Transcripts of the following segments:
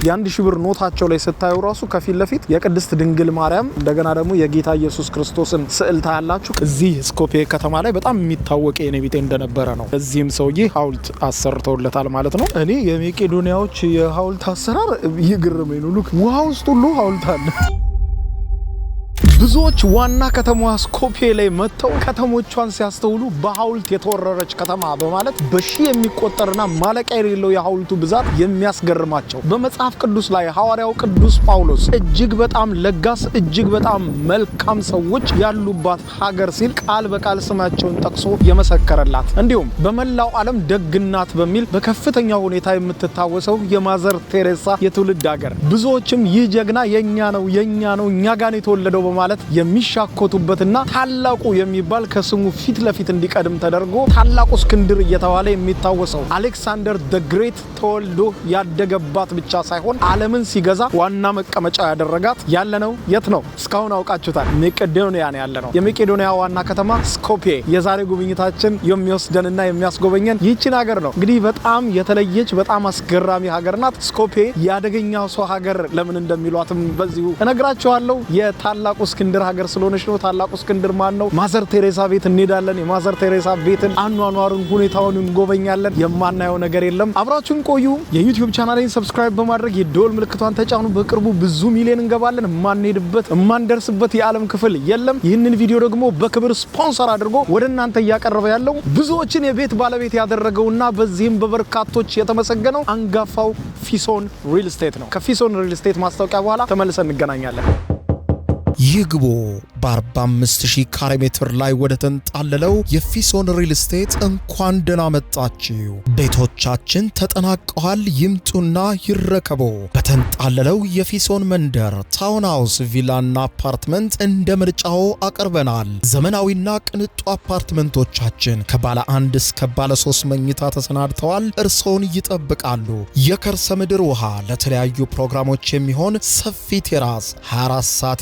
የአንድ ሺህ ብር ኖታቸው ላይ ስታዩ ራሱ ከፊት ለፊት የቅድስት ድንግል ማርያም እንደገና ደግሞ የጌታ ኢየሱስ ክርስቶስን ስዕል ታያላችሁ። እዚህ ስኮፔ ከተማ ላይ በጣም የሚታወቅ የኔቢጤ እንደነበረ ነው። እዚህም ሰውዬ ሐውልት አሰርተውለታል ማለት ነው። እኔ የመቄዶኒያዎች የሐውልት አሰራር ይግርመኝ ነው። ሉክ ውሃ ውስጥ ሁሉ ሐውልት አለ። ብዙዎች ዋና ከተማዋ ስኮፔ ላይ መጥተው ከተሞቿን ሲያስተውሉ በሐውልት የተወረረች ከተማ በማለት በሺ የሚቆጠርና ማለቂያ የሌለው የሐውልቱ ብዛት የሚያስገርማቸው በመጽሐፍ ቅዱስ ላይ ሐዋርያው ቅዱስ ጳውሎስ እጅግ በጣም ለጋስ እጅግ በጣም መልካም ሰዎች ያሉባት ሀገር ሲል ቃል በቃል ስማቸውን ጠቅሶ የመሰከረላት እንዲሁም በመላው ዓለም ደግናት በሚል በከፍተኛ ሁኔታ የምትታወሰው የማዘር ቴሬሳ የትውልድ ሀገር ብዙዎችም ይህ ጀግና የኛ ነው እኛ ጋር የተወለደው በማለት የሚሻኮቱበትና ታላቁ የሚባል ከስሙ ፊት ለፊት እንዲቀድም ተደርጎ ታላቁ እስክንድር እየተባለ የሚታወሰው አሌክሳንደር ዘ ግሬት ተወልዶ ያደገባት ብቻ ሳይሆን ዓለምን ሲገዛ ዋና መቀመጫ ያደረጋት ያለነው የት ነው? እስካሁን አውቃችሁታል። መቄዶኒያ ነው ያለነው። የመቄዶኒያ ዋና ከተማ ስኮፔ። የዛሬ ጉብኝታችን የሚወስደንና የሚያስጎበኘን ይህችን ሀገር ነው። እንግዲህ በጣም የተለየች በጣም አስገራሚ ሀገር ናት ስኮፔ። ያደገኛው ሰው ሀገር ለምን እንደሚሏትም በዚሁ እነግራችኋለሁ። የታላቁ እስክንድር ሀገር ስለሆነች ነው። ታላቁ እስክንድር ማን ነው? ማዘር ቴሬሳ ቤት እንሄዳለን። የማዘር ቴሬሳ ቤትን አኗኗሩን ሁኔታውን እንጎበኛለን። የማናየው ነገር የለም። አብራችሁን ቆዩ። የዩቲዩብ ቻናሌን ሰብስክራይብ በማድረግ የደወል ምልክቷን ተጫኑ። በቅርቡ ብዙ ሚሊዮን እንገባለን። የማንሄድበት የማንደርስበት የዓለም ክፍል የለም። ይህንን ቪዲዮ ደግሞ በክብር ስፖንሰር አድርጎ ወደ እናንተ እያቀረበ ያለው ብዙዎችን የቤት ባለቤት ያደረገውና በዚህም በበርካቶች የተመሰገነው አንጋፋው ፊሶን ሪል ስቴት ነው። ከፊሶን ሪል ስቴት ማስታወቂያ በኋላ ተመልሰን እንገናኛለን። ይግቦ በ45,000 ካሬ ሜትር ላይ ወደ ተንጣለለው የፊሶን ሪል ስቴት እንኳን ደህና መጣችሁ። ቤቶቻችን ተጠናቀዋል። ይምጡና ይረከቡ። በተንጣለለው የፊሶን መንደር ታውን ሃውስ፣ ቪላና አፓርትመንት እንደ ምርጫው አቅርበናል። ዘመናዊና ቅንጡ አፓርትመንቶቻችን ከባለ 1 እስከ ባለ 3 መኝታ ተሰናድተዋል። እርሶን ይጠብቃሉ። የከርሰ ምድር ውሃ፣ ለተለያዩ ፕሮግራሞች የሚሆን ሰፊ ቴራስ፣ 24 ሰዓት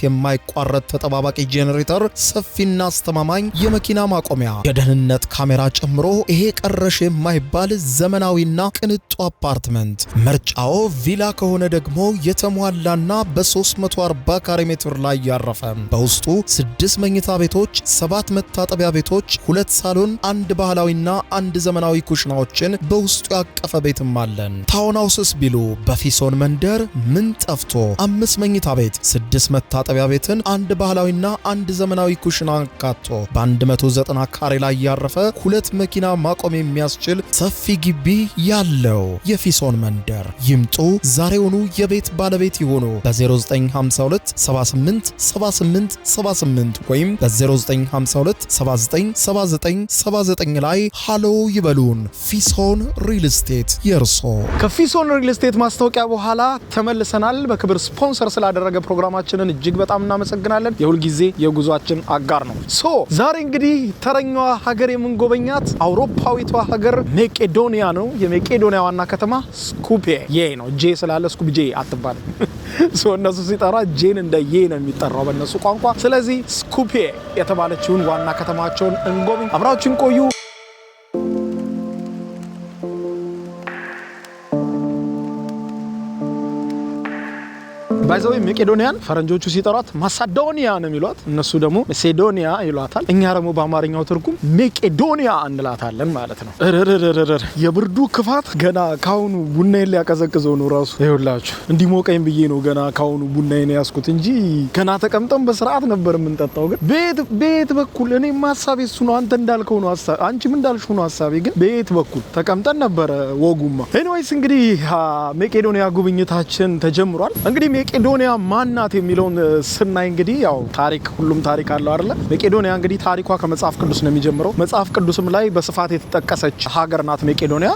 ቋረት ተጠባባቂ ጄኔሬተር፣ ሰፊና አስተማማኝ የመኪና ማቆሚያ፣ የደህንነት ካሜራ ጨምሮ ይሄ ቀረሽ የማይባል ዘመናዊና ቅንጡ አፓርትመንት። ምርጫው ቪላ ከሆነ ደግሞ የተሟላና በ340 ካሬ ሜትር ላይ ያረፈ በውስጡ 6 መኝታ ቤቶች፣ 7 መታጠቢያ ቤቶች፣ 2 ሳሎን፣ 1 ባህላዊና 1 ዘመናዊ ኩሽናዎችን በውስጡ ያቀፈ ቤትም አለን። ታውን ሃውስስ ቢሉ በፊሶን መንደር ምን ጠፍቶ 5 መኝታ ቤት፣ 6 መታጠቢያ ቤትን፣ 1 ባህላዊና 1 ዘመናዊ ኩሽና አካቶ በ190 ካሬ ላይ ያረፈ 2 መኪና ማቆም የሚያስችል ሰፊ ግቢ ያለው የፊሶን መንደር። ይምጡ፣ ዛሬውኑ የቤት ባለቤት ይሆኑ። በ0952 78 78 78 ወይም በ0952 79 79 79 ላይ ሃሎ ይበሉን። ፊሶን ሪል ስቴት የርሶ። ከፊሶን ሪል ስቴት ማስታወቂያ በኋላ ተመልሰናል። በክብር ስፖንሰር ስላደረገ ፕሮግራማችንን እጅግ በጣም እናመሰግናለን። የሁል ጊዜ የጉዟችን አጋር ነው። ዛሬ እንግዲህ ተረኛዋ ሀገር የምንጎበኛት አውሮፓዊቷ ሀገር መቄዶኒያ ነው። የመቄዶኒያ ዋና ከተማ ስኮፔ ነው። ጄ ስላለ ስኩፕ ጄ አትባልም። እነሱ ሲጠራ ጄን እንደ ዬ ነው የሚጠራው በእነሱ ቋንቋ። ስለዚህ ስኮፔ የተባለችውን ዋና ከተማቸውን እንጎብኝ። አብራችሁን ቆዩ። ባይዘው መቄዶኒያን ፈረንጆቹ ሲጠሯት ማሳዶኒያ ነው የሚሏት፣ እነሱ ደግሞ መሴዶኒያ ይሏታል። እኛ ደግሞ በአማርኛው ትርጉም መቄዶኒያ እንላታለን ማለት ነው። የብርዱ ክፋት ገና ካሁኑ ቡናዬን ሊያቀዘቅዘው ነው ራሱ። ይኸውላችሁ እንዲሞቀኝ ብዬ ነው ገና ካሁኑ ቡናዬን ያስኩት እንጂ ገና ተቀምጠን በስርዓት ነበር የምንጠጣው። ግን ቤት በኩል እኔ ሐሳቤ እሱ ነው። አንተ እንዳልከው ነው ሐሳብ፣ አንቺም እንዳልሽው ነው ሐሳቤ። ግን ቤት በኩል ተቀምጠን ነበር ወጉማ። ኤኒዌይስ እንግዲህ መቄዶኒያ ጉብኝታችን ተጀምሯል። እንግዲህ መቄዶኒያ ማናት የሚለውን ስናይ እንግዲህ ያው ታሪክ ሁሉም ታሪክ አለው አይደለ? መቄዶኒያ እንግዲህ ታሪኳ ከመጽሐፍ ቅዱስ ነው የሚጀምረው። መጽሐፍ ቅዱስም ላይ በስፋት የተጠቀሰች ሀገር ናት መቄዶኒያ።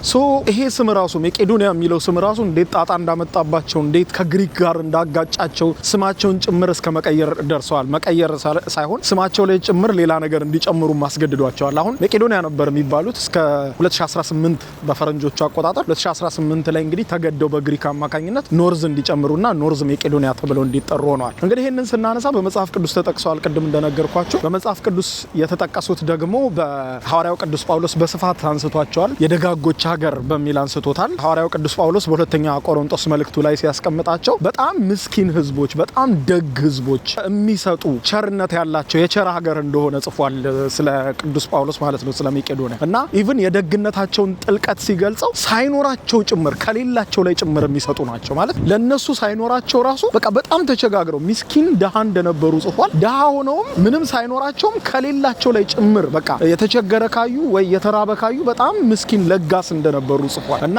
ይሄ ስም ራሱ መቄዶኒያ የሚለው ስም ራሱ እንዴት ጣጣ እንዳመጣባቸው እንዴት ከግሪክ ጋር እንዳጋጫቸው ስማቸውን ጭምር እስከ መቀየር ደርሰዋል። መቀየር ሳይሆን ስማቸው ላይ ጭምር ሌላ ነገር እንዲጨምሩ ማስገድዷቸዋል። አሁን መቄዶኒያ ነበር የሚባሉት እስከ 2018 በፈረንጆቹ አቆጣጠር 2018 ላይ እንግዲህ ተገደው በግሪክ አማካኝነት ኖርዝ እንዲጨምሩና ኖርዝ ሜቄዶኒያ ተብለው እንዲጠሩ ሆነዋል። እንግዲህ ይህንን ስናነሳ በመጽሐፍ ቅዱስ ተጠቅሰዋል። ቅድም እንደነገርኳቸው በመጽሐፍ ቅዱስ የተጠቀሱት ደግሞ በሐዋርያው ቅዱስ ጳውሎስ በስፋት አንስቷቸዋል። የደጋጎች ሀገር በሚል አንስቶታል። ሐዋርያው ቅዱስ ጳውሎስ በሁለተኛ ቆሮንቶስ መልእክቱ ላይ ሲያስቀምጣቸው በጣም ምስኪን ህዝቦች፣ በጣም ደግ ህዝቦች፣ የሚሰጡ ቸርነት ያላቸው የቸር ሀገር እንደሆነ ጽፏል። ስለ ቅዱስ ጳውሎስ ማለት ነው፣ ስለ ሜቄዶኒያ እና ኢቭን የደግነታቸውን ጥልቀት ሲገልጸው ሳይኖራቸው ጭምር ከሌላቸው ላይ ጭምር የሚሰጡ ናቸው ማለት ለነሱ ሳይኖራቸው ራሱ በቃ በጣም ተቸጋግረው ምስኪን ደሃ እንደነበሩ ጽፏል። ደሃ ሆነውም ምንም ሳይኖራቸውም ከሌላቸው ላይ ጭምር በቃ የተቸገረ ካዩ ወይ የተራበ ካዩ በጣም ምስኪን ለጋስ እንደነበሩ ጽፏል እና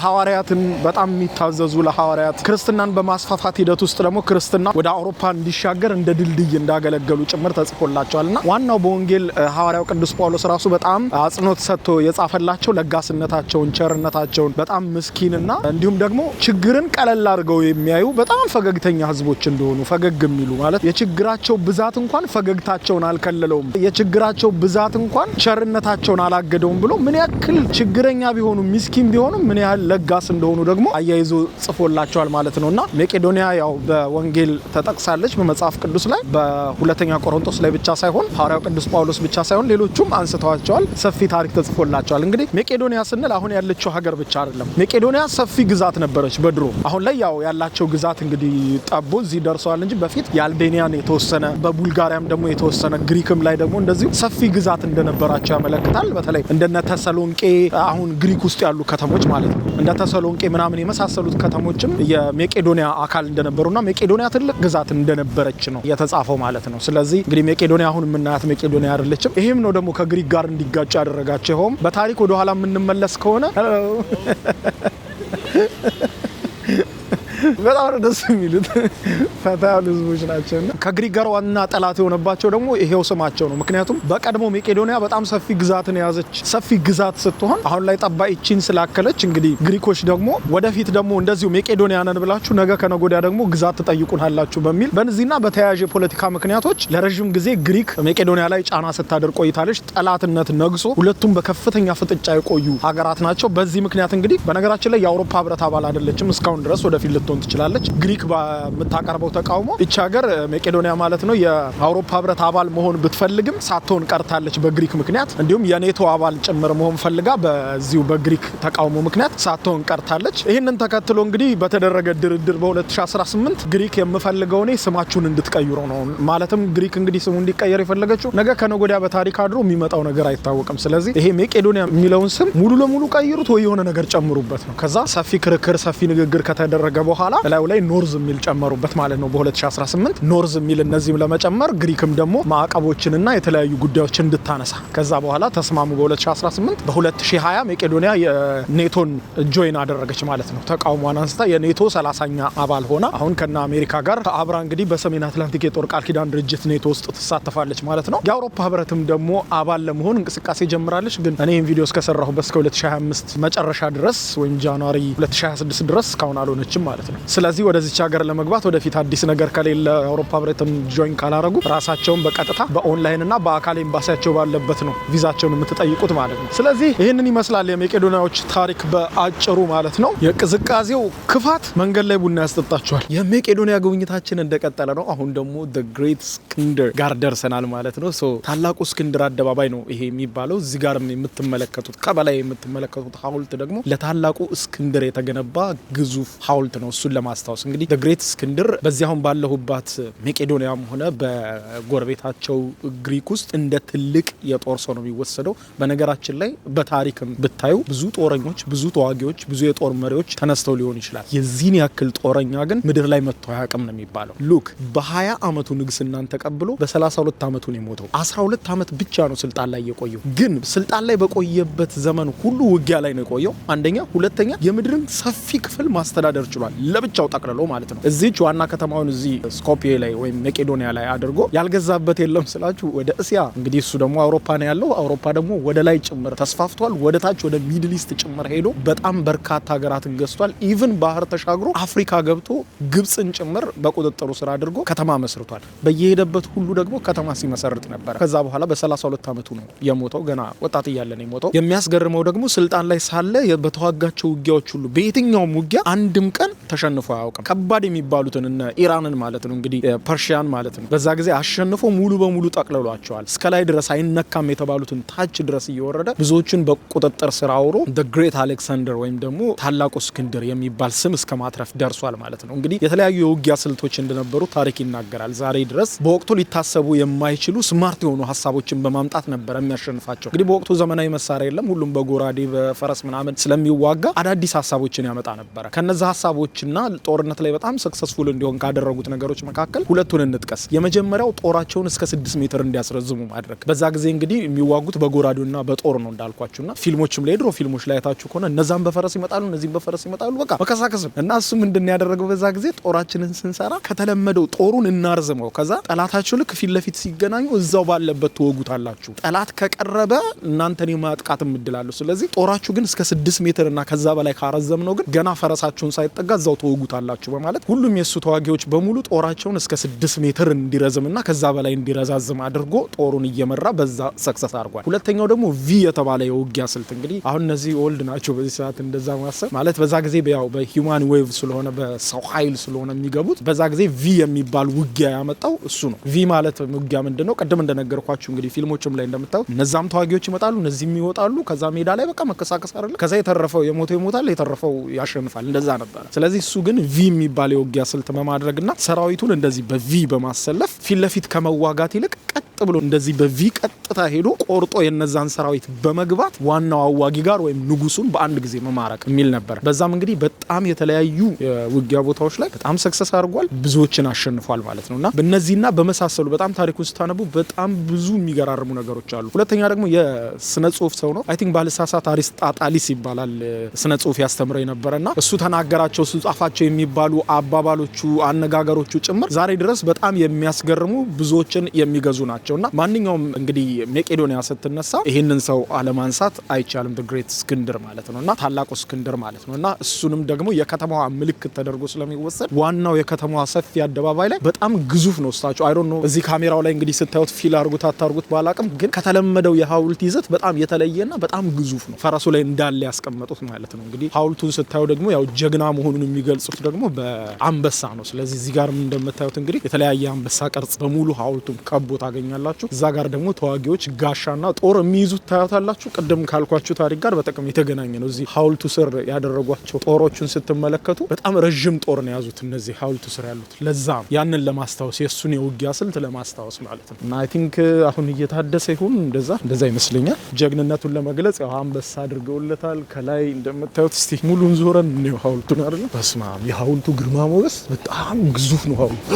ሐዋርያትን በጣም የሚታዘዙ ለሐዋርያት ክርስትናን በማስፋፋት ሂደት ውስጥ ደግሞ ክርስትና ወደ አውሮፓ እንዲሻገር እንደ ድልድይ እንዳገለገሉ ጭምር ተጽፎላቸዋልና ዋናው በወንጌል ሐዋርያው ቅዱስ ጳውሎስ ራሱ በጣም አጽንኦት ሰጥቶ የጻፈላቸው ለጋስነታቸውን፣ ቸርነታቸውን በጣም ምስኪንና እንዲሁም ደግሞ ችግርን ቀለል አድርገው የሚያዩ በጣም ፈገግተኛ ህዝቦች እንደሆኑ ፈገግ የሚሉ ማለት የችግራቸው ብዛት እንኳን ፈገግታቸውን አልከለለውም፣ የችግራቸው ብዛት እንኳን ቸርነታቸውን አላገደውም ብሎ ምን ያክል ችግረኛ ቢሆኑ ምስኪን ቢሆኑ ምን ያህል ለጋስ እንደሆኑ ደግሞ አያይዞ ጽፎላቸዋል ማለት ነውና ሜቄዶኒያ ያው በወንጌል ተጠቅሳለች በመጽሐፍ ቅዱስ ላይ በሁለተኛ ቆሮንቶስ ላይ ብቻ ሳይሆን ሐዋርያው ቅዱስ ጳውሎስ ብቻ ሳይሆን ሌሎቹም አንስተዋቸዋል። ሰፊ ታሪክ ተጽፎላቸዋል። እንግዲህ ሜቄዶኒያ ስንል አሁን ያለችው ሀገር ብቻ አይደለም። ሜቄዶኒያ ሰፊ ግዛት ነበረች በድሮ። አሁን ላይ ያው ያላቸው ግዛት እንግዲህ ጠቦ እዚህ ደርሰዋል እንጂ በፊት የአልቤኒያን የተወሰነ በቡልጋሪያም ደግሞ የተወሰነ ግሪክም ላይ ደግሞ እንደዚሁ ሰፊ ግዛት እንደነበራቸው ያመለክታል። በተለይ እንደነ ተሰሎንቄ አሁን ግሪክ ውስጥ ያሉ ከተሞች ማለት ነው እንደ ተሰሎንቄ ምናምን የመሳሰሉት ከተሞችም የሜቄዶኒያ አካል እንደነበሩና ሜቄዶኒያ ትልቅ ግዛት እንደነበረች ነው የተጻፈው ማለት ነው። ስለዚህ እንግዲህ ሜቄዶኒያ አሁን የምናያት ሜቄዶኒያ አይደለችም። ይሄም ነው ደግሞ ከግሪክ ጋር እንዲጋጩ ያደረጋቸው። ይኸውም በታሪክ ወደ ኋላ የምንመለስ ከሆነ በጣም ደስ የሚሉት ፈታ ያሉ ህዝቦች ናቸውና ከግሪክ ጋር ዋና ጠላት የሆነባቸው ደግሞ ይሄው ስማቸው ነው። ምክንያቱም በቀድሞ ሜቄዶኒያ በጣም ሰፊ ግዛትን የያዘች ሰፊ ግዛት ስትሆን አሁን ላይ ጠባ ይቺን ስላከለች እንግዲህ ግሪኮች ደግሞ ወደፊት ደግሞ እንደዚሁ ሜቄዶኒያ ነን ብላችሁ ነገ ከነጎዳ ደግሞ ግዛት ትጠይቁናላችሁ በሚል በእነዚህና በተያያዥ የፖለቲካ ምክንያቶች ለረጅም ጊዜ ግሪክ ሜቄዶኒያ ላይ ጫና ስታደርግ ቆይታለች። ጠላትነት ነግሶ ሁለቱም በከፍተኛ ፍጥጫ የቆዩ ሀገራት ናቸው። በዚህ ምክንያት እንግዲህ በነገራችን ላይ የአውሮፓ ህብረት አባል አይደለችም እስካሁን ድረስ፣ ወደፊት ልትሆን ትችላለች። ግሪክ በምታቀርበው ተቃውሞ ይህች ሀገር ሜቄዶኒያ ማለት ነው የአውሮፓ ህብረት አባል መሆን ብትፈልግም ሳትሆን ቀርታለች በግሪክ ምክንያት። እንዲሁም የኔቶ አባል ጭምር መሆን ፈልጋ በዚሁ በግሪክ ተቃውሞ ምክንያት ሳትሆን ቀርታለች። ይህንን ተከትሎ እንግዲህ በተደረገ ድርድር በ2018 ግሪክ የምፈልገው እኔ ስማችሁን እንድትቀይሩ ነው። ማለትም ግሪክ እንግዲህ ስሙ እንዲቀየር የፈለገችው ነገ ከነጎዳ በታሪክ አድሮ የሚመጣው ነገር አይታወቅም። ስለዚህ ይሄ ሜቄዶኒያ የሚለውን ስም ሙሉ ለሙሉ ቀይሩት ወይ የሆነ ነገር ጨምሩበት ነው። ከዛ ሰፊ ክርክር ሰፊ ንግግር ከተደረገ በኋላ ላዩ ላይ ኖርዝ የሚል ጨመሩበት ማለት ነው በ2018 ኖርዝ የሚል እነዚህም ለመጨመር ግሪክም ደግሞ ማዕቀቦችንና የተለያዩ ጉዳዮችን እንድታነሳ ከዛ በኋላ ተስማሙ በ2018 በ2020 ሜቄዶኒያ የኔቶን ጆይን አደረገች ማለት ነው። ተቃውሟን አንስታ የኔቶ 30ኛ አባል ሆና አሁን ከና አሜሪካ ጋር አብራ እንግዲህ በሰሜን አትላንቲክ የጦር ቃል ኪዳን ድርጅት ኔቶ ውስጥ ትሳተፋለች ማለት ነው። የአውሮፓ ህብረትም ደግሞ አባል ለመሆን እንቅስቃሴ ጀምራለች። ግን እኔ ይህን ቪዲዮ እስከሰራሁበት እስከ 2025 መጨረሻ ድረስ ወይም ጃንዋሪ 2026 ድረስ እስካሁን አልሆነችም ማለት ነው። ስለዚህ ወደዚች ሀገር ለመግባት ወደፊት አዲስ ነገር ከሌለ የአውሮፓ ህብረትን ጆይን ካላረጉ ራሳቸውን በቀጥታ በኦንላይንና በአካል ኤምባሲያቸው ባለበት ነው ቪዛቸውን የምትጠይቁት ማለት ነው። ስለዚህ ይህንን ይመስላል የሜቄዶኒያዎች ታሪክ በአጭሩ ማለት ነው። የቅዝቃዜው ክፋት መንገድ ላይ ቡና ያስጠጣቸዋል። የሜቄዶኒያ ጉብኝታችን እንደቀጠለ ነው። አሁን ደግሞ the great እስክንድር ጋር ደርሰናል ማለት ነው። ታላቁ እስክንድር አደባባይ ነው ይሄ የሚባለው። እዚህ ጋር የምትመለከቱት ከበላይ የምትመለከቱት ሐውልት ደግሞ ለታላቁ እስክንድር የተገነባ ግዙፍ ሐውልት ነው። እሱን ለማስታወስ እንግዲህ the great እስክንድር በዚህ አሁን ባለሁባት ሜቄዶኒያም ሆነ በጎረቤታቸው ግሪክ ውስጥ እንደ ትልቅ የጦር ሰው ነው የሚወሰደው። በነገራችን ላይ በታሪክም ብታዩ ብዙ ጦረኞች፣ ብዙ ተዋጊዎች፣ ብዙ የጦር መሪዎች ተነስተው ሊሆን ይችላል። የዚህን ያክል ጦረኛ ግን ምድር ላይ መጥቶ አያውቅም ነው የሚባለው። ሉክ በ20 አመቱ ንግስናን ተቀብሎ በ32 አመቱ ነው የሞተው። 12 አመት ብቻ ነው ስልጣን ላይ የቆየው። ግን ስልጣን ላይ በቆየበት ዘመን ሁሉ ውጊያ ላይ ነው የቆየው። አንደኛ፣ ሁለተኛ የምድርን ሰፊ ክፍል ማስተዳደር ችሏል ለብቻው ጠቅልሎ ማለት ነው። እዚህች ዋና ከተማውን እዚህ ስኮፒዬ ላይ ወይም ሜቄዶኒያ ላይ አድርጎ ያልገዛበት የለም ስላችሁ ወደ እስያ እንግዲህ እሱ ደግሞ አውሮፓ ነው ያለው። አውሮፓ ደግሞ ወደ ላይ ጭምር ተስፋፍቷል። ወደ ታች ወደ ሚድል ኢስት ጭምር ሄዶ በጣም በርካታ ሀገራትን ገዝቷል። ኢቭን ባህር ተሻግሮ አፍሪካ ገብቶ ግብጽን ጭምር በቁጥጥሩ ስር አድርጎ ከተማ መስርቷል። በየሄደበት ሁሉ ደግሞ ከተማ ሲመሰርት ነበር። ከዛ በኋላ በ32 አመቱ ነው የሞተው። ገና ወጣት እያለ ነው የሞተው። የሚያስገርመው ደግሞ ስልጣን ላይ ሳለ በተዋጋቸው ውጊያዎች ሁሉ በየትኛውም ውጊያ አንድም ቀን ተሸንፎ አያውቅም። ከባድ የሚባሉትን እነ ኢራንን ማለት ነው እንግዲህ ፐርሺያን ማለት ነው በዛ ጊዜ አሸንፎ ሙሉ በሙሉ ጠቅልሏቸዋል። እስከ ላይ ድረስ አይነካም የተባሉትን ታች ድረስ እየወረደ ብዙዎችን በቁጥጥር ስር አውሮ the great Alexander ወይም ደግሞ ታላቁ እስክንድር የሚባል ስም እስከ ማትረፍ ደርሷል ማለት ነው። እንግዲህ የተለያዩ የውጊያ ስልቶች እንደነበሩ ታሪክ ይናገራል። ዛሬ ድረስ በወቅቱ ሊታሰቡ የማይችሉ ስማርት የሆኑ ሀሳቦችን በማምጣት ነበር የሚያሸንፋቸው። እንግዲህ በወቅቱ ዘመናዊ መሳሪያ የለም። ሁሉም በጎራዴ በፈረስ ምናምን ስለሚዋጋ አዳዲስ ሀሳቦችን ያመጣ ነበረ። ከነዛ ሀሳቦችና ጦርነት ላይ በጣም ሰክሰስፉል እንዲሆን ካደረጉት ነገሮች መካከል ሁለቱን እንጥቀስ። የመጀመሪያው ጦራቸውን እስከ 6 ሜትር እንዲያስረዝሙ ማድረግ። በዛ ጊዜ እንግዲህ የሚዋጉት በጎራዴውና በጦር ነው እንዳልኳችሁና ፊልሞችም ላይ ድሮ ፊልሞች ላይ ታችሁ ከሆነ እነዛም በፈረስ ይመጣሉ እነዚህም በፈረስ ይመጣሉ በቃ መከሳከስ እና እሱ ምንድን ያደረገው በዛ ጊዜ ጦራችንን ስንሰራ ከተለመደው ጦሩን እናርዝመው ከዛ ጠላታችሁ ልክ ፊት ለፊት ሲገናኙ እዛው ባለበት ትወጉታላችሁ። ጠላት ከቀረበ እናንተን የማጥቃት እድላለሁ። ስለዚህ ጦራችሁ ግን እስከ 6 ሜትር እና ከዛ በላይ ካረዘምነው ግን ገና ፈረሳችሁን ሳይጠጋ እዛው ትወጉታላችሁ በማለት ሁሉም የሱ ተዋጊዎች በሙሉ ጦራቸውን እስከ 6 ሜትር እንዲረዝምና ከዛ በላይ እንዲረዛዝም አድርጎ ጦሩን እየመራ በዛ ሰክሰስ አድርጓል። ሁለተኛው ደግሞ ቪ የተባለ የውጊያ ስልት እንግዲህ አሁን እነዚህ ኦልድ ናቸው በዚህ ሰዓት እንደዛ ማሰብ ማለት በዛ ጊዜ ያው በሂውማን ዌቭ ስለሆነ በሰው ኃይል ስለሆነ የሚገቡት በዛ ጊዜ ቪ የሚባል ውጊያ ያመጣው እሱ ነው። ቪ ማለት ውጊያ ምንድነው? ቀደም እንደነገርኳችሁ እንግዲህ ፊልሞችም ላይ እንደምታዩት እነዛም ተዋጊዎች ይመጣሉ እነዚህም ይወጣሉ ከዛ ሜዳ ላይ በቃ መከሳከስ አይደለም ከዛ የተረፈው የሞተው ይሞታል የተረፈው ያሸንፋል እንደዛ ነበር። ስለዚህ እሱ ግን ቪ የሚባል የውጊያ ስልት በማድረግና ሰራዊቱን እንደዚህ በቪ በማሰለፍ ፊት ለፊት ከመዋጋት ይልቅ ቀጥ ብሎ እንደዚህ በቪ ቀጥታ ሄዶ ቆርጦ የነዛን ሰራዊት በመግባት ዋናው አዋጊ ጋር ወይም ንጉሱን በአንድ ጊዜ መማረክ የሚል ነበር። በዛም እንግዲህ በጣም የተለያዩ ውጊያ ቦታዎች ላይ በጣም ሰክሰስ አድርጓል ብዙዎችን አሸንፏል ማለት ነውና በእነዚህና በመሳሰሉ በጣም ታሪኩ ስታነቡ በጣም ብዙ የሚገራርሙ ነገሮች አሉ። ሁለተኛ ደግሞ የስነ ጽሁፍ ሰው ነው። አይ ቲንክ ባልሳሳት አሪስጣጣሊስ ይባላል ስነ ጽሁፍ ያስተምረው የነበረና እሱ ተናገራቸው ጻፋቸው የሚባሉ አባባሎቹ አነጋገሮቹ ጭምር ዛሬ ድረስ በጣም የሚያስገርሙ ብዙዎችን የሚገዙ ናቸውና ማንኛውም እንግዲህ መቄዶኒያ ስትነሳ ይሄንን ሰው አለማንሳት አይቻልም። the great እስክንድር ማለት ነውና ታላቁ እስክንድር ማለት ነውና እሱንም ደግሞ የከተማዋ ምልክት ተደርጎ ስለሚወሰድ ዋናው የከተማዋ ሰፊ አደባባይ ላይ በጣም ግዙፍ ነው። ስታችሁ አይ ዶንት ኖ እዚህ ካሜራው ላይ እንግዲህ ስታዩት ፊል አርጉት አታርጉት ባላቅም ግን ከተለመደው የሐውልት ይዘት በጣም የተለየና በጣም ግዙፍ ነው። ፈረሱ ላይ እንዳለ ያስቀመጡት ማለት ነው። እንግዲህ ሐውልቱን ስታዩ ደግሞ ያው ጀግና መሆኑን የሚገልጹት ደግሞ በአንበሳ ነው። ስለዚህ እዚህ ጋር እንደምታዩት እንግዲህ የተለያየ አንበሳ ቅርጽ በሙሉ ሐውልቱን ከቦ ታገኛላችሁ። እዛ ጋር ደግሞ ተዋጊዎች ጋሻና ጦር የሚይዙት ታያታላችሁ። ቅድም ካልኳችሁ ታሪክ ጋር በጣም የተገናኘ ነው። እዚህ ሐውልቱ ስር ያደረጓቸው ጦሮችን ስትመለከቱ በጣም ረጅም ጦር ነው ያዙት እነዚህ ሐውልቱ ስር ያሉት። ለዛ ያንን ለማስታወስ የሱን የውጊያ ስልት ለማስታወስ ማለት ነው። እና አይ ቲንክ አሁን እየታደሰ ይሁን እንደዛ ይመስለኛል። ጀግንነቱን ለመግለጽ ያው አንበሳ አድርገውለታል። ከላይ እንደምታዩት እስቲ ሙሉን ዞረን ነው ሐውልቱን አይደል? በስማም የሐውልቱ ግርማ ሞገስ በጣም ግዙፍ ነው ሐውልቱ።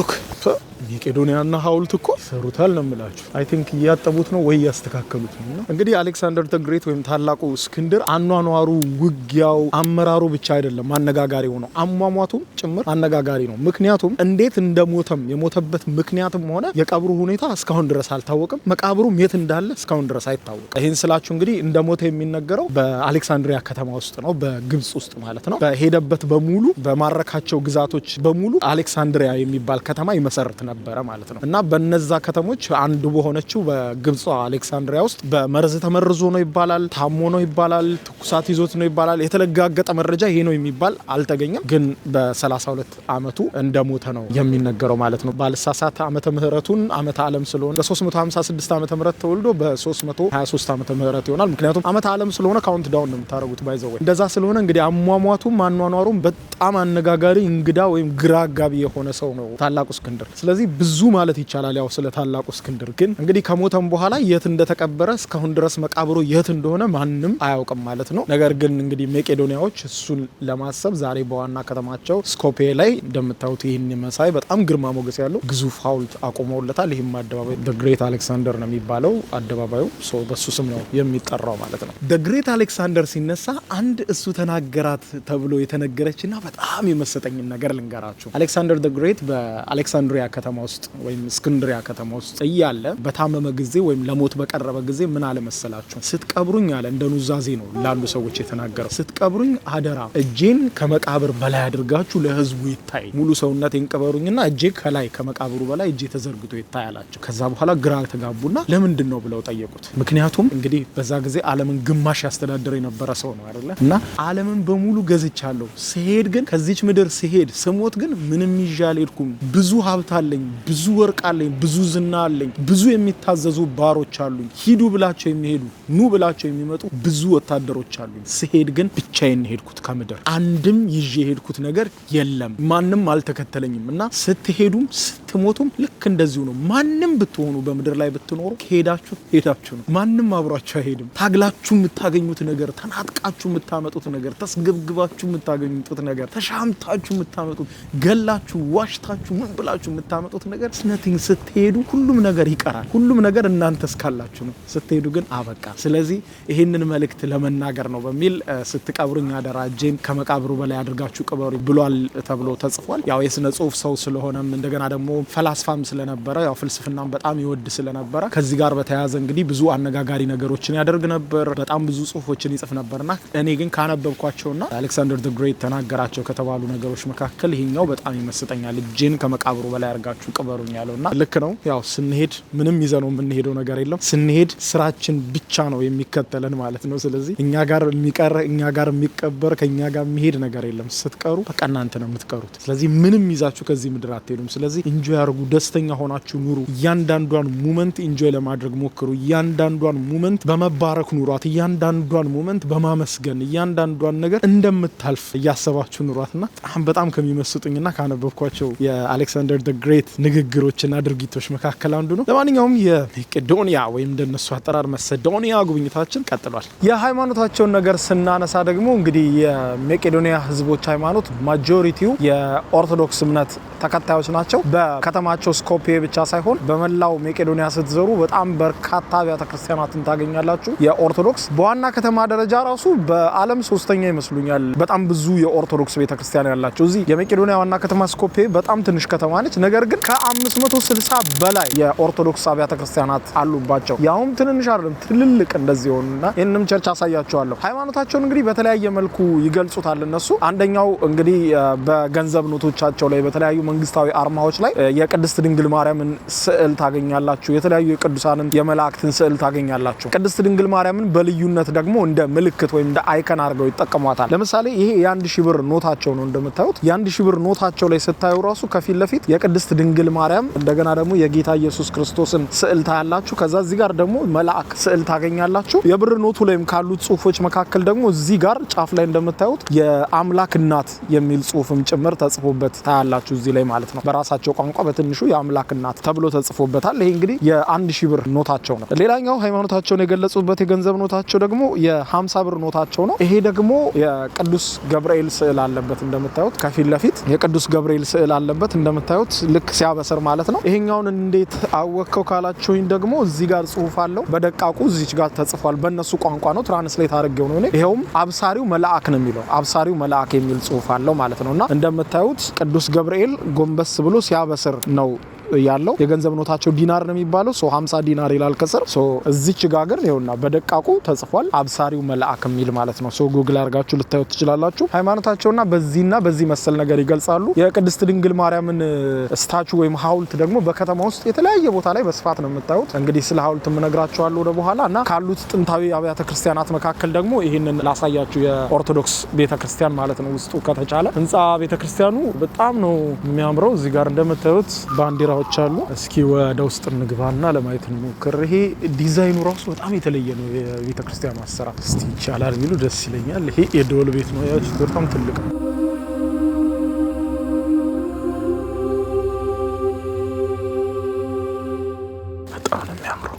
መቄዶኒያና ሐውልት እኮ ሰሩታል ነው የምላችሁ። አይ ቲንክ እያጠቡት ነው ወይ ያስተካከሉት ነው። እንግዲህ አሌክሳንደር ዘ ግሬት ወይም ታላቁ እስክንድር አኗኗሩ፣ ውጊያው፣ አመራሩ ብቻ አይደለም አነጋጋሪ ሆነው አሟሟቱም ጭምር አነጋጋሪ ነው። ምክንያቱም እንዴት እንደሞተም የሞተበት ምክንያትም ሆነ የቀብሩ ሁኔታ እስካሁን ድረስ አልታወቅም። መቃብሩም የት እንዳለ እስካሁን ድረስ አይታወቅም። ይህን ስላችሁ እንግዲህ እንደሞተ የሚነገረው በአሌክሳንድሪያ ከተማ ውስጥ ነው፣ በግብጽ ውስጥ ማለት ነው። በሄደበት በሙሉ በማረካቸው ግዛቶች በሙሉ አሌክሳንድሪያ የሚባል ከተማ ይመሰርት ነበረ ማለት ነው። እና በነዛ ከተሞች አንዱ በሆነችው በግብጽ አሌክሳንድሪያ ውስጥ በመርዝ ተመርዞ ነው ይባላል፣ ታሞ ነው ይባላል፣ ትኩሳት ይዞት ነው ይባላል። የተረጋገጠ መረጃ ይሄ ነው የሚባል አልተገኘም። ግን በ32 ዓመቱ እንደሞተ ነው የሚነገረው ማለት ነው። ባልሳሳት ዓመተ ምህረቱን ዓመተ ዓለም ስለሆነ በ356 ዓመተ ምህረት ተወልዶ በ323 ዓመተ ምህረት ይሆናል። ምክንያቱም ዓመተ ዓለም ስለሆነ ካውንት ዳውን ነው የምታደርጉት ባይዘው። እንደዛ ስለሆነ እንግዲህ አሟሟቱም አኗኗሩም በጣም አነጋጋሪ እንግዳ ወይም ግራ አጋቢ የሆነ ሰው ነው ታላቁ እስክንድር። ስለዚህ ብዙ ማለት ይቻላል ያው ስለ ታላቁ እስክንድር። ግን እንግዲህ ከሞተም በኋላ የት እንደተቀበረ እስካሁን ድረስ መቃብሩ የት እንደሆነ ማንም አያውቅም ማለት ነው። ነገር ግን እንግዲህ መቄዶኒያዎች እሱን ለማሰብ ዛሬ በዋና ከተማቸው ስኮፒዬ ላይ እንደምታዩት ይህን መሳይ በጣም ግርማ ሞገስ ያለው ግዙፍ ሐውልት አቆመውለታል። ይህም አደባባይ the great Alexander ነው የሚባለው አደባባዩ። በሱ ስም ነው የሚጠራው ማለት ነው። the great Alexander ሲነሳ አንድ እሱ ተናገራት ተብሎ የተነገረችና በጣም የመሰጠኝ ነገር ልንገራችሁ። አሌክሳንደር the great በአሌክሳንድሪያ ከተማ ከተማ ውስጥ ወይም እስክንድሪያ ከተማ ውስጥ እያለ በታመመ ጊዜ ወይም ለሞት በቀረበ ጊዜ ምን አለ መሰላችሁ? ስትቀብሩኝ አለ እንደ ኑዛዜ ነው ላሉ ሰዎች የተናገረው። ስትቀብሩኝ አደራ እጄን ከመቃብር በላይ አድርጋችሁ ለህዝቡ ይታይ፣ ሙሉ ሰውነቴን ቀበሩኝና እጄ ከላይ ከመቃብሩ በላይ እጄ ተዘርግቶ ይታይ አላቸው። ከዛ በኋላ ግራ ተጋቡና ለምንድን ነው ብለው ጠየቁት። ምክንያቱም እንግዲህ በዛ ጊዜ ዓለምን ግማሽ ያስተዳደረ የነበረ ሰው ነው አይደለ? እና ዓለምን በሙሉ ገዝቻለሁ፣ ስሄድ ግን ከዚች ምድር ስሄድ ስሞት ግን ምንም ይዤ አልሄድኩም። ብዙ ሀብት አለኝ፣ ብዙ ወርቅ አለኝ፣ ብዙ ዝና አለኝ፣ ብዙ የሚታዘዙ ባሮች አሉኝ፣ ሂዱ ብላቸው የሚሄዱ ኑ ብላቸው የሚመጡ ብዙ ወታደሮች አሉኝ። ስሄድ ግን ብቻዬን ሄድኩት ከምድር አንድም ይዤ የሄድኩት ነገር የለም፣ ማንም አልተከተለኝም። እና ስትሄዱም ስትሞቱም ልክ እንደዚሁ ነው። ማንም ብትሆኑ በምድር ላይ ብትኖሩ ከሄዳችሁ ሄዳችሁ ነው። ማንም አብሯችሁ አይሄድም። ታግላችሁ የምታገኙት ነገር፣ ተናጥቃችሁ የምታመጡት ነገር፣ ተስገብግባችሁ የምታገኙት ነገር፣ ተሻምታችሁ የምታመጡት፣ ገላችሁ ዋሽታችሁ ምን ብላችሁ የምታመጡት ነገር ስነቲንግ። ስትሄዱ ሁሉም ነገር ይቀራል። ሁሉም ነገር እናንተ እስካላችሁ ነው። ስትሄዱ ግን አበቃ። ስለዚህ ይህንን መልእክት ለመናገር ነው በሚል ስትቀብሩኝ አደራ እጄን ከመቃብሩ በላይ አድርጋችሁ ቅበሩ ብሏል ተብሎ ተጽፏል። ያው የስነ ጽሁፍ ሰው ስለሆነም እንደገና ደግሞ ፈላስፋም ስለነበረ ያው ፍልስፍናም በጣም ይወድ ስለነበረ ከዚህ ጋር በተያያዘ እንግዲህ ብዙ አነጋጋሪ ነገሮችን ያደርግ ነበር። በጣም ብዙ ጽሁፎችን ይጽፍ ነበርና እኔ ግን ካነበብኳቸውና አሌክሳንደር ዘ ግሬት ተናገራቸው ከተባሉ ነገሮች መካከል ይሄኛው በጣም ይመስጠኛል። እጄን ከመቃብሩ በላይ አድርጋችሁ ቅበሩኝ ያለውና ልክ ነው። ያው ስንሄድ ምንም ይዘነው የምንሄደው ነገር የለም። ስንሄድ ስራችን ብቻ ነው የሚከተለን ማለት ነው። ስለዚህ እኛ ጋር የሚቀር እኛ ጋር የሚቀበር ከኛ ጋር የሚሄድ ነገር የለም። ስትቀሩ በቃ እናንተ ነው የምትቀሩት። ስለዚህ ምንም ይዛችሁ ከዚህ ምድር አትሄዱም። ስለዚህ ኢንጆይ አድርጉ፣ ደስተኛ ሆናችሁ ኑሩ። እያንዳንዷን ሙመንት ኢንጆይ ለማድረግ ሞክሩ። እያንዳንዷን ሙመንት በመባረክ ኑሯት። እያንዳንዷን ሙመንት በማመስገን እያንዳንዷን ነገር እንደምታልፍ እያሰባችሁ ኑሯትና በጣም ከሚመስጡኝና ካነበብኳቸው የአሌክሳንደር ዘ ግሬት ንግግሮችና ድርጊቶች መካከል አንዱ ነው። ለማንኛውም የመቄዶንያ ወይም እንደነሱ አጠራር መሰዶንያ ጉብኝታችን ቀጥሏል። የሃይማኖታቸውን ነገር ስናነሳ ደግሞ እንግዲህ የመቄዶንያ ህዝቦች ሃይማኖት ማጆሪቲው የኦርቶዶክስ እምነት ተከታዮች ናቸው። በከተማቸው ስኮፒዬ ብቻ ሳይሆን በመላው መቄዶንያ ስትዘሩ በጣም በርካታ አብያተ ክርስቲያናትን ታገኛላችሁ። የኦርቶዶክስ በዋና ከተማ ደረጃ ራሱ በዓለም ሶስተኛ ይመስሉኛል በጣም ብዙ የኦርቶዶክስ ቤተክርስቲያን ያላቸው። እዚህ የመቄዶንያ ዋና ከተማ ስኮፒዬ በጣም ትንሽ ከተማ ነች። ነገር ግን ከ560 በላይ የኦርቶዶክስ አብያተ ክርስቲያናት አሉባቸው። ያውም ትንንሽ አይደለም ትልልቅ እንደዚህ ሆኑና ይህንም ቸርች አሳያቸዋለሁ። ሃይማኖታቸውን እንግዲህ በተለያየ መልኩ ይገልጹታል እነሱ። አንደኛው እንግዲህ በገንዘብ ኖቶቻቸው ላይ በተለያዩ መንግስታዊ አርማዎች ላይ የቅድስት ድንግል ማርያምን ስዕል ታገኛላችሁ። የተለያዩ የቅዱሳንን የመላእክትን ስዕል ታገኛላችሁ። ቅድስት ድንግል ማርያምን በልዩነት ደግሞ እንደ ምልክት ወይም እንደ አይከን አድርገው ይጠቀሟታል። ለምሳሌ ይሄ የ1000 ብር ኖታቸው ነው እንደምታዩት። የ1000 ብር ኖታቸው ላይ ስታዩ ራሱ ከፊት ለፊት የቅድስት ድንግል ማርያም እንደገና ደግሞ የጌታ ኢየሱስ ክርስቶስን ስዕል ታያላችሁ። ከዛ እዚህ ጋር ደግሞ መልአክ ስዕል ታገኛላችሁ። የብር ኖቱ ላይም ካሉት ጽሁፎች መካከል ደግሞ እዚህ ጋር ጫፍ ላይ እንደምታዩት የአምላክ እናት የሚል ጽሁፍም ጭምር ተጽፎበት ታያላችሁ እዚህ ላይ ማለት ነው። በራሳቸው ቋንቋ በትንሹ የአምላክ እናት ተብሎ ተጽፎበታል። ይሄ እንግዲህ የ1000 ብር ኖታቸው ነው። ሌላኛው ሃይማኖታቸውን የገለጹበት የገንዘብ ኖታቸው ደግሞ የ50 ብር ኖታቸው ነው። ይሄ ደግሞ የቅዱስ ገብርኤል ስዕል አለበት እንደምታዩት። ከፊት ለፊት የቅዱስ ገብርኤል ስዕል አለበት እንደምታዩት ልክ ሲያበስር ማለት ነው። ይሄኛውን እንዴት አወከው ካላችሁኝ ደግሞ እዚህ ጋር ጽሁፍ አለው በደቃቁ እዚች ጋር ተጽፏል። በእነሱ ቋንቋ ነው ትራንስሌት አድርጌው ነው። ይሄውም አብሳሪው መልአክ ነው የሚለው አብሳሪው መልአክ የሚል ጽሁፍ አለው ማለት ነውና እንደምታዩት ቅዱስ ገብርኤል ጎንበስ ብሎ ሲያበስር ነው ያለው። የገንዘብ ኖታቸው ዲናር ነው የሚባለው። 50 ዲናር ይላል ከስር። እዚች ጋር ግን ይኸውና በደቃቁ ተጽፏል አብሳሪው መልአክ የሚል ማለት ነው። ጉግል አድርጋችሁ ልታዩት ትችላላችሁ። ሃይማኖታቸውና በዚህና በዚህ መሰል ነገር ይገልጻሉ። የቅድስት ድንግል ማርያምን ስታቹ ወይም ሐውልት ደግሞ በከተማ ውስጥ የተለያየ ቦታ ላይ በስፋት ነው የምታዩት። እንግዲህ ስለ ሐውልት የምነግራችኋለሁ ወደ በኋላ እና ካሉት ጥንታዊ አብያተ ክርስቲያናት መካከል ደግሞ ይህንን ላሳያችሁ። የኦርቶዶክስ ቤተክርስቲያን ማለት ነው። ውስጡ ከተቻለ ህንጻ ቤተክርስቲያኑ በጣም ነው የሚያምረው። እዚህ ጋር እንደምታዩት ባንዲራ አሉ። እስኪ ወደ ውስጥ እንግባና ለማየት እንሞክር። ይሄ ዲዛይኑ ራሱ በጣም የተለየ ነው። የቤተክርስቲያኑ አሰራር እስቲ ይቻላል ቢሉ ደስ ይለኛል። ይሄ የደወል ቤት ነው። ያቺ በጣም ትልቅ ነው። በጣም ነው የሚያምረው።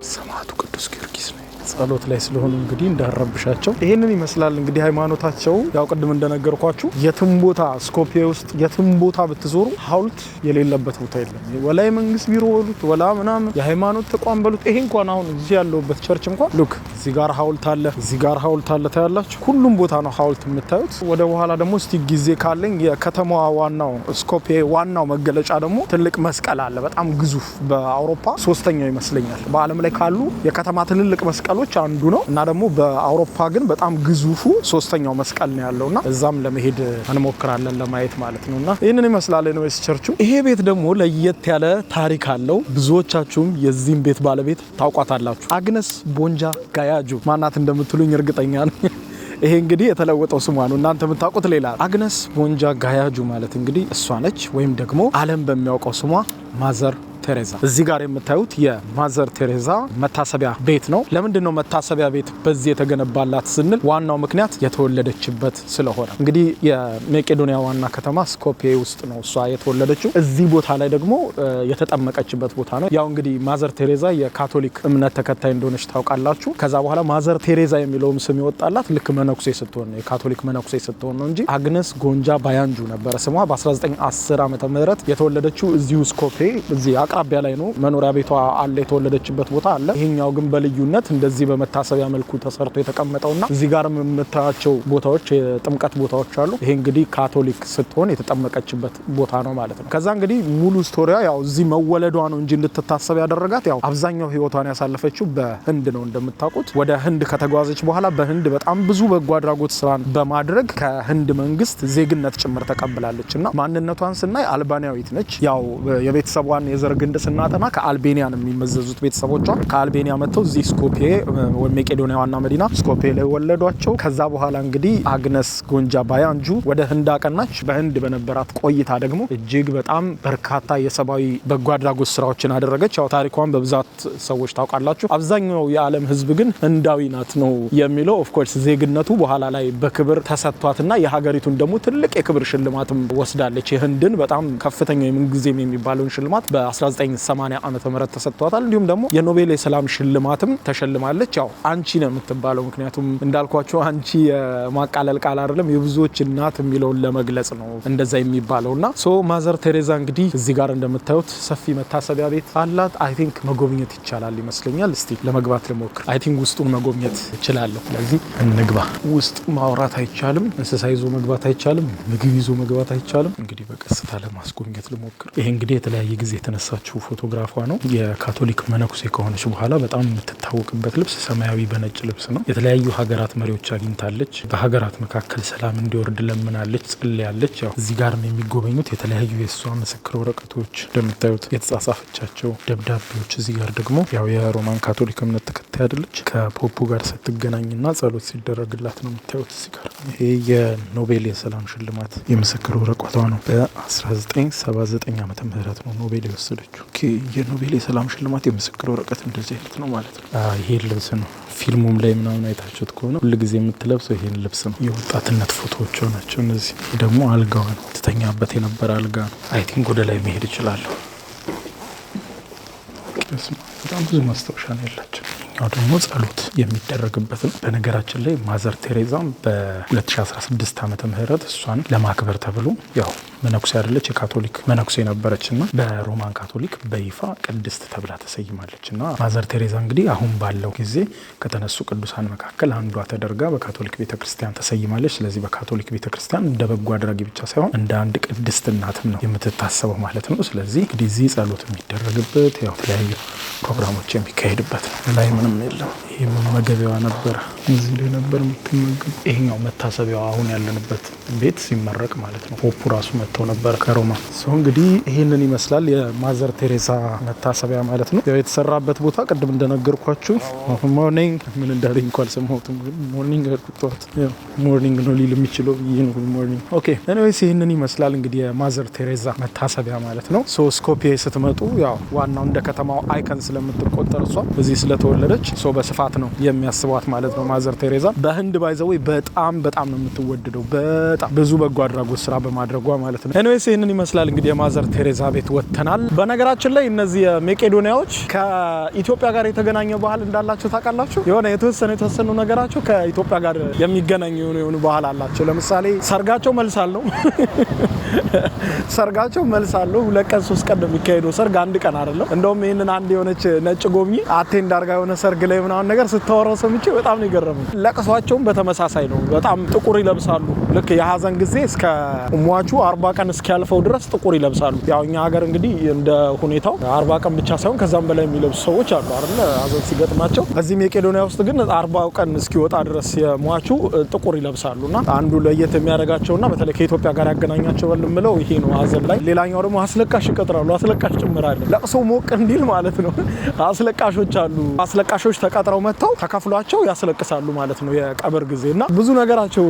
ሰማዕቱ ቅዱስ ጊዮርጊስ ነው። ጸሎት ላይ ስለሆኑ እንግዲህ እንዳረብሻቸው ይሄንን ይመስላል። እንግዲህ ሃይማኖታቸው ያው ቅድም እንደነገርኳችሁ የትም ቦታ ስኮፒዬ ውስጥ የትም ቦታ ብትዞሩ ሐውልት የሌለበት ቦታ የለም። ወላ የመንግስት ቢሮ በሉት ወላ ምናምን የሃይማኖት ተቋም በሉት። ይሄ እንኳን አሁን እዚህ ያለውበት ቸርች እንኳን ሉክ እዚህ እዚህ ጋር ሐውልት አለ፣ እዚህ ጋር ሐውልት አለ። ታያላችሁ ሁሉም ቦታ ነው ሐውልት የምታዩት። ወደ በኋላ ደግሞ እስቲ ጊዜ ካለኝ የከተማዋ ዋናው ስኮፒዬ ዋናው መገለጫ ደግሞ ትልቅ መስቀል አለ፣ በጣም ግዙፍ፣ በአውሮፓ ሶስተኛው ይመስለኛል በዓለም ላይ ካሉ የከተማ ትልልቅ መስቀሎች አንዱ ነው እና ደግሞ በአውሮፓ ግን በጣም ግዙፉ ሶስተኛው መስቀል ነው ያለውና እዛም ለመሄድ እንሞክራለን ለማየት ማለት ነውና ይሄንን ይመስላል ነው ቸርቹ። ይሄ ቤት ደግሞ ለየት ያለ ታሪክ አለው። ብዙዎቻችሁም የዚህም ቤት ባለቤት ታውቋታላችሁ። አግነስ ቦንጃ ጋያጁ ማናት እንደምትሉኝ እርግጠኛ ነኝ። ይሄ እንግዲህ የተለወጠው ስሟ ነው፣ እናንተ የምታውቁት ሌላ። አግነስ ቦንጃ ጋያጁ ማለት እንግዲህ እሷ ነች፣ ወይም ደግሞ ዓለም በሚያውቀው ስሟ ማዘር ቴሬዛ። እዚህ ጋር የምታዩት የማዘር ቴሬዛ መታሰቢያ ቤት ነው። ለምንድን ነው መታሰቢያ ቤት በዚህ የተገነባላት ስንል ዋናው ምክንያት የተወለደችበት ስለሆነ እንግዲህ የመቄዶኒያ ዋና ከተማ ስኮፒዬ ውስጥ ነው እሷ የተወለደችው። እዚህ ቦታ ላይ ደግሞ የተጠመቀችበት ቦታ ነው። ያው እንግዲህ ማዘር ቴሬዛ የካቶሊክ እምነት ተከታይ እንደሆነች ታውቃላችሁ። ከዛ በኋላ ማዘር ቴሬዛ የሚለውም ስም ይወጣላት ልክ መነኩሴ ስትሆን ነው፣ የካቶሊክ መነኩሴ ስትሆን ነው እንጂ አግነስ ጎንጃ ባያንጁ ነበረ ስሟ። በ1910 ዓመተ ምህረት የተወለደችው እዚሁ ስኮፒዬ እዚህ አቅራቢያ ላይ ነው። መኖሪያ ቤቷ አለ፣ የተወለደችበት ቦታ አለ። ይሄኛው ግን በልዩነት እንደዚህ በመታሰቢያ መልኩ ተሰርቶ የተቀመጠውና እዚህ ጋር የምታያቸው ቦታዎች የጥምቀት ቦታዎች አሉ። ይሄ እንግዲህ ካቶሊክ ስትሆን የተጠመቀችበት ቦታ ነው ማለት ነው። ከዛ እንግዲህ ሙሉ ስቶሪያ ያው እዚህ መወለዷ ነው እንጂ እንድትታሰብ ያደረጋት ያው አብዛኛው ህይወቷን ያሳለፈችው በህንድ ነው። እንደምታውቁት ወደ ህንድ ከተጓዘች በኋላ በህንድ በጣም ብዙ በጎ አድራጎት ስራን በማድረግ ከህንድ መንግስት ዜግነት ጭምር ተቀብላለችና ማንነቷን ስናይ አልባኒያዊት ነች። ያው የቤተሰቧን የዘር ግንድ ስናጠና ከአልቤኒያ ነው የሚመዘዙት ቤተሰቦቿ። ከአልቤኒያ መጥተው እዚህ ስኮፒዬ ወይ መቄዶኒያ ዋና መዲና ስኮፒዬ ላይ ወለዷቸው። ከዛ በኋላ እንግዲህ አግነስ ጎንጃ ባያንጁ ወደ ህንድ አቀናች። በህንድ በነበራት ቆይታ ደግሞ እጅግ በጣም በርካታ የሰብአዊ በጎ አድራጎት ስራዎችን አደረገች። ያው ታሪኳን በብዛት ሰዎች ታውቃላችሁ። አብዛኛው የዓለም ህዝብ ግን ህንዳዊ ናት ነው የሚለው። ኦፍ ኮርስ ዜግነቱ በኋላ ላይ በክብር ተሰጥቷትና የሀገሪቱን ደግሞ ትልቅ የክብር ሽልማትም ወስዳለች። የህንድን በጣም ከፍተኛው የምንጊዜም የሚባለውን ሽልማት በ1980 ዓመተ ምህረት ተሰጥቷታል። እንዲሁም ደግሞ የኖቤል የሰላም ሽልማትም ተሸልማለች። ያው አንቺ ነው የምትባለው፣ ምክንያቱም እንዳልኳቸው አንቺ የማቃለል ቃል አይደለም የብዙዎች እናት የሚለውን ለመግለጽ ነው እንደዛ የሚባለውና ሶ ማዘር ቴሬዛ እንግዲህ እዚህ ጋር እንደምታዩት ሰፊ መታሰቢያ ቤት አላት። አይ ቲንክ መጎብኘት ይቻላል ይመስለኛል። እስቲ ለመግባት ልሞክር። አይ ቲንክ ውስጡን መጎብኘት እችላለሁ። ስለዚህ እንግባ። ውስጥ ማውራት አይቻልም፣ እንስሳ ይዞ መግባት አይቻልም፣ ምግብ ይዞ መግባት አይቻልም። እንግዲህ በቀስታ ለማስጎብኘት ልሞክር። ይሄ እንግዲህ የተለያየ ጊዜ የተነሳችው ፎቶግራፏ ነው። የካቶሊክ መነኩሴ ከሆነች በኋላ በጣም የምትታወቅበት ልብስ ሰማያዊ በነጭ ልብስ ነው። የተለያዩ ሀገራት መሪዎች አግኝታለች። በሀገራት መካከል ሰላም እንዲወርድ ለምናለች፣ ጸልያለች። ያው እዚህ ጋር የሚጎበኙት የተለያዩ የእሷ ምስክር ወረቀቶች እንደምታዩት የተጻጻፈቻቸው ደብዳቤዎች። እዚህ ጋር ደግሞ ያው የሮማን ካቶሊክ እምነት ተከታይ አይደለች። ከፖፑ ጋር ስትገናኝና ጸሎት ሲደረግላት ነው የምታዩት። እዚህ ጋር ይሄ የኖቤል የሰላም ሽልማት የምስክር ወረቀቷ ነው። በ1979 ዓመተ ምህረት ነው ኖቤል የወሰደችው። የኖቤል የሰላም ሽልማት የምስክር ወረቀት እንደዚህ አይነት ነው ማለት ነው። ይሄ ልብስ ነው ፊልሙም ላይ ምናምን አይታችሁት ከሆነ ሁልጊዜ የምትለብሰው ይሄን ልብስ ነው። የወጣትነት ፎቶዎች ናቸው እነዚህ። ደግሞ አልጋዋ ነው፣ ትተኛበት የነበረ አልጋ ነው። አይ ቲንክ ወደ ላይ መሄድ እችላለሁ። በጣም ብዙ ማስታወሻ ነው ያላቸው። ይሄኛው ደግሞ ጸሎት የሚደረግበት ነው። በነገራችን ላይ ማዘር ቴሬዛም በ2016 ዓመተ ምህረት እሷን ለማክበር ተብሎ ያው መነኩሴ አይደለች፣ የካቶሊክ መነኩሴ ነበረችና በሮማን ካቶሊክ በይፋ ቅድስት ተብላ ተሰይማለችና ማዘር ቴሬዛ እንግዲህ አሁን ባለው ጊዜ ከተነሱ ቅዱሳን መካከል አንዷ ተደርጋ በካቶሊክ ቤተክርስቲያን ተሰይማለች። ስለዚህ በካቶሊክ ቤተክርስቲያን እንደ በጎ አድራጊ ብቻ ሳይሆን እንደ አንድ ቅድስት እናትም ነው የምትታሰበው ማለት ነው። ስለዚህ እንግዲህ እዚህ ጸሎት የሚደረግበት ያው የተለያዩ ፕሮግራሞች የሚካሄድበት ነው። ላይ ምንም የለም። ይሄ መመገቢያዋ ነበረ፣ እዚህ ላይ ነበር የምትመገብ። ይሄኛው መታሰቢያዋ አሁን ያለንበት ቤት ሲመረቅ ማለት ነው። ፖፑ ራሱ መጥተው ነበር ከሮማ። ሰው እንግዲህ ይህንን ይመስላል የማዘር ቴሬዛ መታሰቢያ ማለት ነው። ያው የተሰራበት ቦታ ቅድም እንደነገርኳችሁ ሞርኒንግ ምን እንዳለኝ እንኳን አልሰማሁትም። ሞርኒንግ አልኩት፣ ያው ሞርኒንግ ነው ሊል የሚችለው ይሄ ነው ሞርኒንግ። ኦኬ ኤኒዌይስ ይህንን ይመስላል እንግዲህ የማዘር ቴሬዛ መታሰቢያ ማለት ነው። ሶ ስኮፒዬ ስትመጡ ያው ዋናው እንደ ከተማው አይከን ስለምትቆጠር እሷ እዚህ ስለተወለደች ሶ በስፋት ነው የሚያስቧት ማለት ነው። ማዘር ቴሬዛ በህንድ ባይዘው በጣም ነው የምትወደደው፣ በጣም ብዙ በጎ አድራጎት ስራ በማድረጓ ማለት ነው። ኤኒዌይስ ይህንን ይመስላል እንግዲህ የማዘር ቴሬዛ ቤት ወጥተናል። በነገራችን ላይ እነዚህ የመቄዶኒያዎች ከኢትዮጵያ ጋር የተገናኘ ባህል እንዳላቸው ታውቃላችሁ። የሆነ የተወሰኑ ነገራቸው ከኢትዮጵያ ጋር የሚገናኙ የሆኑ ባህል አላቸው። ለምሳሌ ሰርጋቸው መልስ አለው። ሰርጋቸው መልስ አለው። 2 ቀን 3 ቀን ነው የሚካሄደው ሰርግ፣ አንድ ቀን አይደለም። እንደውም ይህንን አንድ የሆነች ነጭ ጎብኚ አቴንድ አድርጋ የሆነ ሰርግ ላይ ምናምን ነገር ነገር ስታወራው ሰምቼ በጣም ነው የገረመኝ። ለቅሷቸውም በተመሳሳይ ነው። በጣም ጥቁር ይለብሳሉ። ልክ የሀዘን ጊዜ እስከ ሟቹ 40 ቀን እስኪያልፈው ድረስ ጥቁር ይለብሳሉ። ያው እኛ ሀገር እንግዲህ እንደ ሁኔታው 40 ቀን ብቻ ሳይሆን ከዛም በላይ የሚለብሱ ሰዎች አሉ አይደል ሀዘን ሲገጥማቸው። እዚህ መቄዶንያ ውስጥ ግን 40 ቀን እስኪወጣ ድረስ የሟቹ ጥቁር ይለብሳሉና አንዱ ለየት የሚያደርጋቸውና በተለይ ከኢትዮጵያ ጋር ያገናኛቸው የምለው ይሄ ነው ሀዘን ላይ። ሌላኛው ደግሞ አስለቃሽ ይቀጥራሉ። አስለቃሽ ጭምራለ ለቅሶ ሞቅ እንዲል ማለት ነው። አስለቃሾች አሉ። አስለቃሾች ተቀጥረው መጥተው ተከፍሏቸው ያስለቅሳሉ ማለት ነው የቀብር ጊዜና ብዙ ነገራቸው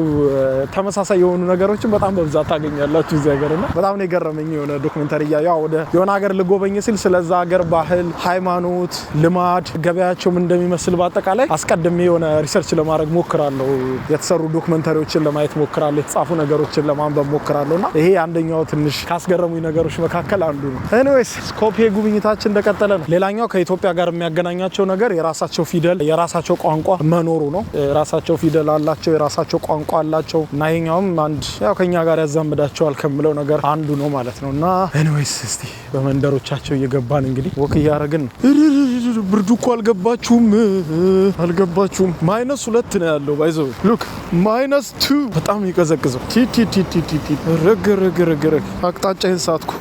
ተመሳሳይ የሆኑ ነገሮችን በጣም በብዛት ታገኛላችሁ እዚህ ሀገርና በጣም ነው የገረመኝ። የሆነ ዶክመንተሪ ያው ወደ የሆነ ሀገር ልጎበኝ ሲል ስለዛ ሀገር ባህል፣ ሃይማኖት፣ ልማድ፣ ገበያቸው ምን እንደሚመስል በአጠቃላይ አስቀድሜ የሆነ ሪሰርች ለማድረግ ሞክራለሁ። የተሰሩ ዶክመንተሪዎችን ለማየት ሞክራለሁ። የተጻፉ ነገሮችን ለማንበብ ሞክራለሁና ይሄ አንደኛው ትንሽ ካስገረሙኝ ነገሮች መካከል አንዱ ነው። ኤኒዌይስ ስኮፒዬ ጉብኝታችን እንደቀጠለ ነው። ሌላኛው ከኢትዮጵያ ጋር የሚያገናኛቸው ነገር የራሳቸው ፊደል፣ የራሳቸው ቋንቋ መኖሩ ነው። የራሳቸው ፊደል አላቸው፣ የራሳቸው ቋንቋ አላቸው እና ይሄኛውም አንድ ያው ከኛ ጋር ያዛምዳቸዋል ከምለው ነገር አንዱ ነው ማለት ነው። እና ኤኒዌይስ እስቲ በመንደሮቻቸው እየገባን እንግዲህ ወክ እያደረግን ነው። ብርዱ እኮ አልገባችሁም። -2 ነው ያለው ባይዘው ሉክ -2 በጣም ይቀዘቅዘው ረግ አቅጣጫዬን ሳትኩ።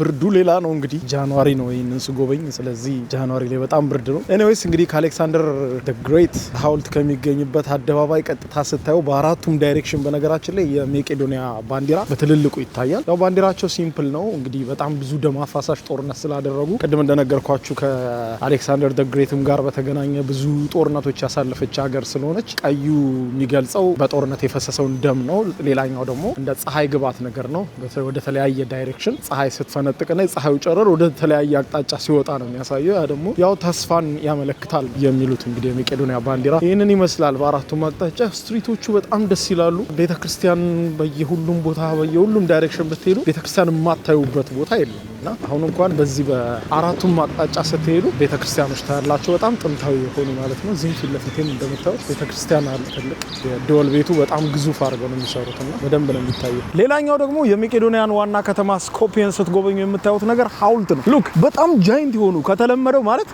ብርዱ ሌላ ነው እንግዲህ ጃንዋሪ ነው ይሄንን ስጎበኝ። ስለዚህ ጃንዋሪ ላይ በጣም ብርድ ነው። ኤኒዌይስ እንግዲህ ከአሌክሳንደር ዘ ግሬት ሐውልት ከሚገኝበት አደባባይ ቀጥታ ስታየው በአራቱም ዳይሬክሽን በነገራችን ላይ የመቄዶንያ ባንዲራ በትልልቁ ይታያል። ያው ባንዲራቸው ሲምፕል ነው እንግዲህ በጣም ብዙ ደም አፋሳሽ ጦርነት ስላደረጉ ቅድም እንደነገርኳችሁ ከአሌክሳንደር ዘ ግሬትም ጋር በተገናኘ ብዙ ጦርነቶች ያሳለፈች ሀገር ስለሆነች ቀዩ የሚገልጸው በጦርነት የፈሰሰውን ደም ነው። ሌላኛው ደግሞ እንደ ፀሐይ ግባት ነገር ነው። ወደ ተለያየ ዳይሬክሽን ፀሐይ ስትፈነጥቅና የፀሐዩ ጨረር ወደ ተለያየ አቅጣጫ ሲወጣ ነው የሚያሳየው። ያ ደግሞ ያው ተስፋን ያመለክታል የሚሉት እንግዲህ የመቄዶንያ ባንዲራ ይህንን ይመስላል። በአራቱም አቅጣጫ ስትሪቶቹ በጣም ደስ ይላሉ። ቤተክርስቲያን በየሁሉም ቦታ በየሁሉም ዳይሬክሽን ብትሄዱ ቤተክርስቲያን የማታዩበት ቦታ የለም እና አሁን እንኳን በዚህ በአራቱም አቅጣጫ ስትሄዱ ቤተክርስቲያኖች ታያላቸው በጣም ጥንታዊ የሆኑ ማለት ነው። እዚህም ፊት ለፊቴም እንደምታዩት ቤተክርስቲያን አለ ትልቅ። የደወል ቤቱ በጣም ግዙፍ አድርገው ነው የሚሰሩትና በደንብ ነው የሚታየው። ሌላኛው ደግሞ የመቄዶንያን ዋና ከተማ ስኮፒየን ስትጎበኙ የምታዩት ነገር ሐውልት ነው። ሉክ በጣም ጃይንት የሆኑ